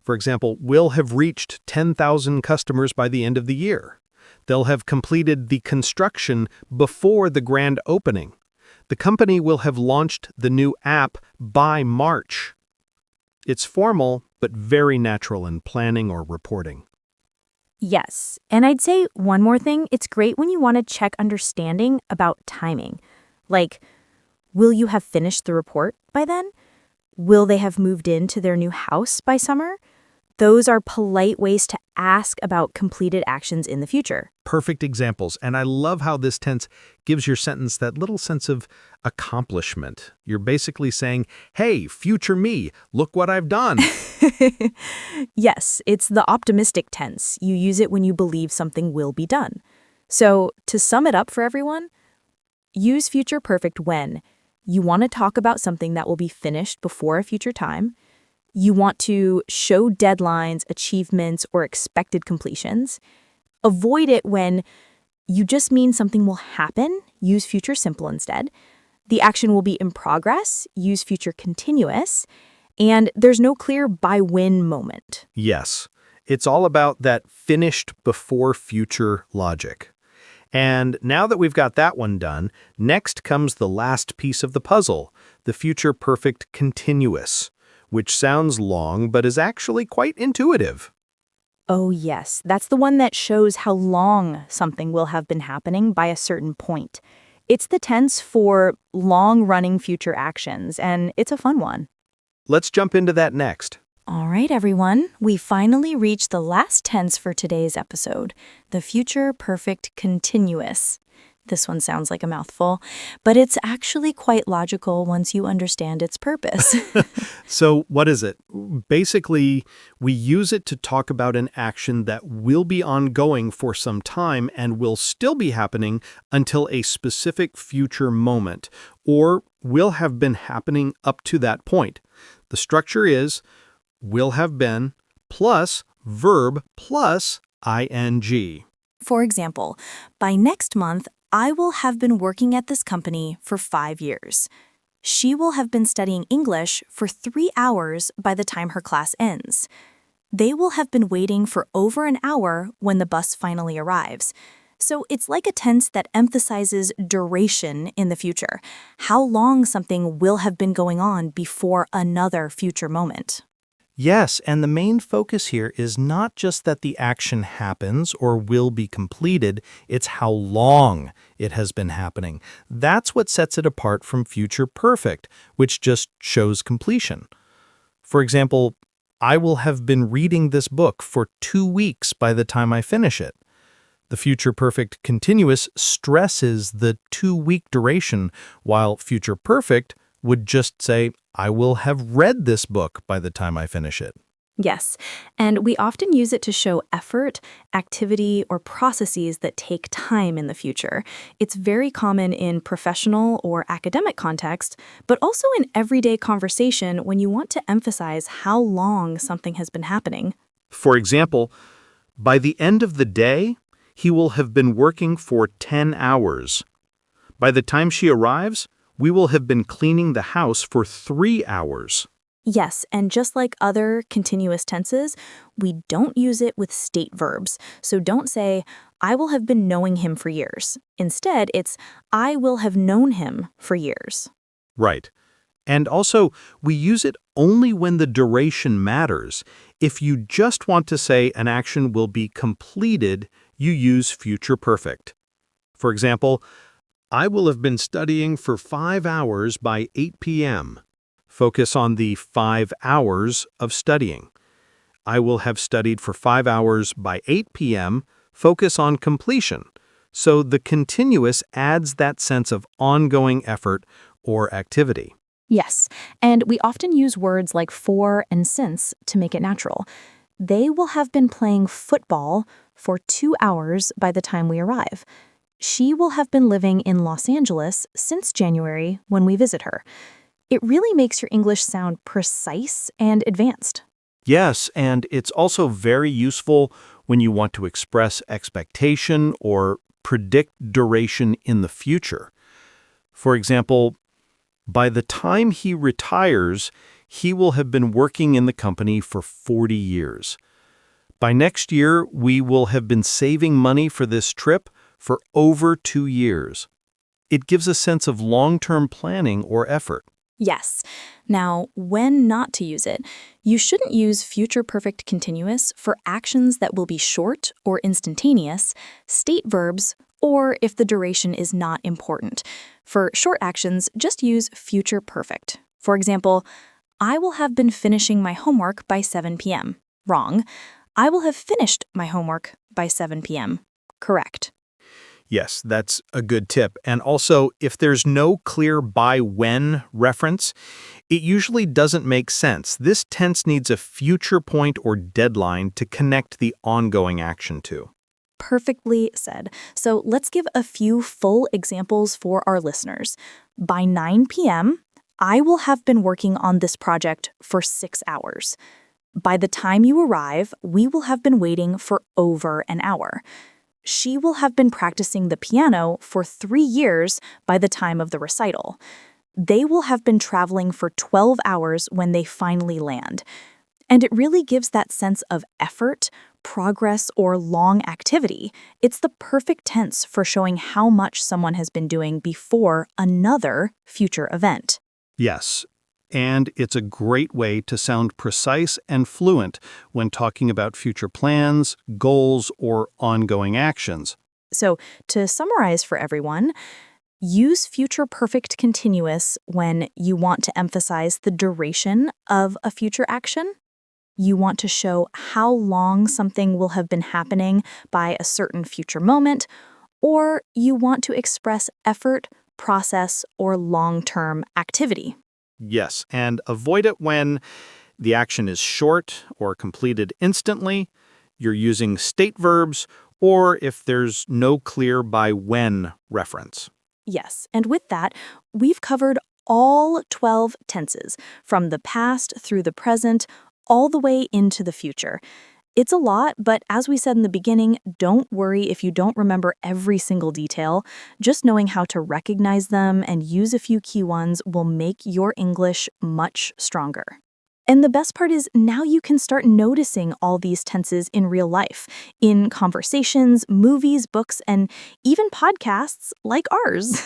For example, we'll have reached 10,000 customers by the end of the year. They'll have completed the construction before the grand opening. The company will have launched the new app by March. It's formal, but very natural in planning or reporting.
Yes, and I'd say one more thing, it's great when you want to check understanding about timing. Like, will you have finished the report by then? Will they have moved into their new house by summer? Those are polite ways to ask about completed actions in the future.
Perfect examples, and I love how this tense gives your sentence that little sense of accomplishment. You're basically saying, hey, future me, look what I've done.
Yes, it's the optimistic tense. You use it when you believe something will be done. So, to sum it up for everyone, use future perfect when you want to talk about something that will be finished before a future time. You want to show deadlines, achievements, or expected completions. Avoid it when you just mean something will happen. Use future simple instead. The action will be in progress. Use future continuous. And there's no clear by when moment.
Yes, it's all about that finished before future logic. And now that we've got that one done, next comes the last piece of the puzzle, the future perfect continuous, which sounds long but is actually quite intuitive.
Oh yes, that's the one that shows how long something will have been happening by a certain point. It's the tense for long-running future actions, and it's a fun one.
Let's jump into that next.
All right, everyone, we finally reached the last tense for today's episode, the future perfect continuous. This one sounds like a mouthful, but it's actually quite logical once you understand its purpose.
So what is it? Basically, we use it to talk about an action that will be ongoing for some time and will still be happening until a specific future moment, or will have been happening up to that point. The structure is will have been plus verb plus ing.
For example, by next month, I will have been working at this company for 5 years. She will have been studying English for 3 hours by the time her class ends. They will have been waiting for over an hour when the bus finally arrives. So it's like a tense that emphasizes duration in the future, how long something will have been going on before another future moment.
Yes, and the main focus here is not just that the action happens or will be completed, it's how long it has been happening. That's what sets it apart from future perfect, which just shows completion. For example, I will have been reading this book for 2 weeks by the time I finish it. The future perfect continuous stresses the 2-week duration, while future perfect would just say, I will have read this book by the time I finish it.
Yes, and we often use it to show effort, activity, or processes that take time in the future. It's very common in professional or academic context, but also in everyday conversation when you want to emphasize how long something has been happening.
For example, by the end of the day, he will have been working for 10 hours. By the time she arrives, we will have been cleaning the house for 3 hours.
Yes, and just like other continuous tenses, we don't use it with state verbs. So don't say, I will have been knowing him for years. Instead, it's, I will have known him for years.
Right. And also, we use it only when the duration matters. If you just want to say an action will be completed, you use future perfect. For example, I will have been studying for 5 hours by 8 p.m. Focus on the 5 hours of studying. I will have studied for 5 hours by 8 p.m. Focus on completion. So the continuous adds that sense of ongoing effort or activity.
Yes, and we often use words like for and since to make it natural. They will have been playing football for 2 hours by the time we arrive. She will have been living in Los Angeles since January when we visit her. It really makes your English sound precise and advanced.
Yes, and it's also very useful when you want to express expectation or predict duration in the future. For example, by the time he retires, he will have been working in the company for 40 years. By next year, we will have been saving money for this trip for over 2 years. It gives a sense of long-term planning or effort.
Yes. Now, when not to use it, you shouldn't use future perfect continuous for actions that will be short or instantaneous, state verbs, or if the duration is not important. For short actions, just use future perfect. For example, I will have been finishing my homework by 7 p.m. Wrong. I will have finished my homework by 7 p.m. Correct.
Yes, that's a good tip. And also, if there's no clear by when reference, it usually doesn't make sense. This tense needs a future point or deadline to connect the ongoing action to.
Perfectly said. So let's give a few full examples for our listeners. By 9 p.m., I will have been working on this project for 6 hours. By the time you arrive, we will have been waiting for over an hour. She will have been practicing the piano for 3 years by the time of the recital. They will have been traveling for 12 hours when they finally land. And it really gives that sense of effort, progress, or long activity. It's the perfect tense for showing how much someone has been doing before another future event.
Yes, and it's a great way to sound precise and fluent when talking about future plans, goals, or ongoing actions.
So, to summarize for everyone, use future perfect continuous when you want to emphasize the duration of a future action. You want to show how long something will have been happening by a certain future moment, or you want to express effort, process, or long-term activity.
Yes, and avoid it when the action is short or completed instantly, you're using state verbs, or if there's no clear by when reference.
Yes, and with that, we've covered all 12 tenses, from the past through the present, all the way into the future. It's a lot, but as we said in the beginning, don't worry if you don't remember every single detail. Just knowing how to recognize them and use a few key ones will make your English much stronger. And the best part is now you can start noticing all these tenses in real life, in conversations, movies, books, and even podcasts like ours.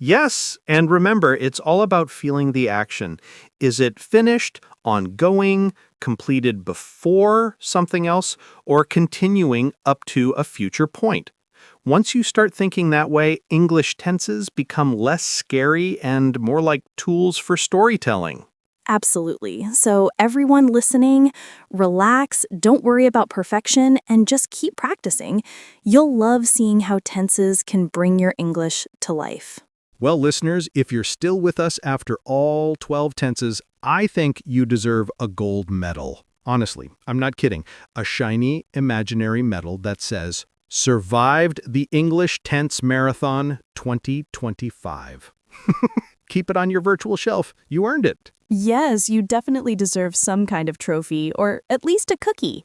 Yes, and remember, it's all about feeling the action. Is it finished, ongoing, completed before something else, or continuing up to a future point? Once you start thinking that way, English tenses become less scary and more like tools for storytelling.
Absolutely. So everyone listening, relax, don't worry about perfection, and just keep practicing. You'll love seeing how tenses can bring your English to life.
Well, listeners, if you're still with us after all 12 tenses, I think you deserve a gold medal. Honestly, I'm not kidding. A shiny, imaginary medal that says, "Survived the English Tense Marathon 2025." Keep it on your virtual shelf. You earned it.
Yes, you definitely deserve some kind of trophy, or at least a cookie.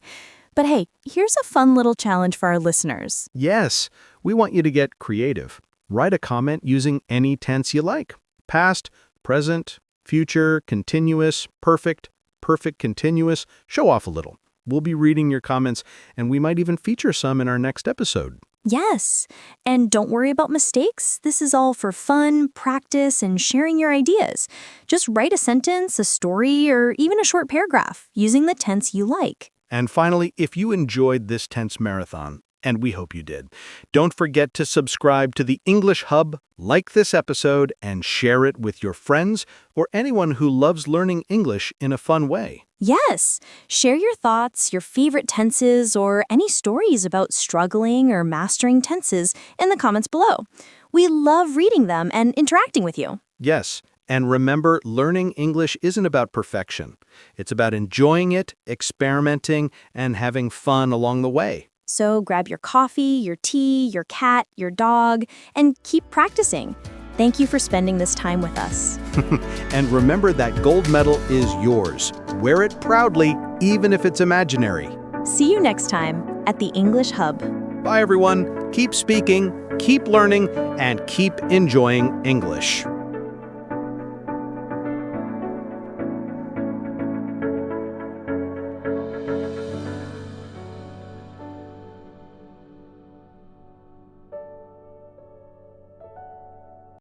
But hey, here's a fun little challenge for our listeners.
Yes, we want you to get creative. Write a comment using any tense you like. Past, present, future, continuous, perfect, perfect continuous. Show off a little. We'll be reading your comments, and we might even feature some in our next episode.
Yes, and don't worry about mistakes. This is all for fun, practice, and sharing your ideas. Just write a sentence, a story, or even a short paragraph using the tense you like.
And finally, if you enjoyed this tense marathon, and we hope you did, don't forget to subscribe to the English Hub, like this episode, and share it with your friends or anyone who loves learning English in a fun way.
Yes, share your thoughts, your favorite tenses, or any stories about struggling or mastering tenses in the comments below. We love reading them and interacting with you.
Yes, and remember, learning English isn't about perfection. It's about enjoying it, experimenting, and having fun along the way.
So grab your coffee, your tea, your cat, your dog, and keep practicing. Thank you for spending this time with us.
And remember that gold medal is yours. Wear it proudly, even if it's imaginary.
See you next time at the English Hub.
Bye, everyone. Keep speaking, keep learning, and keep enjoying English.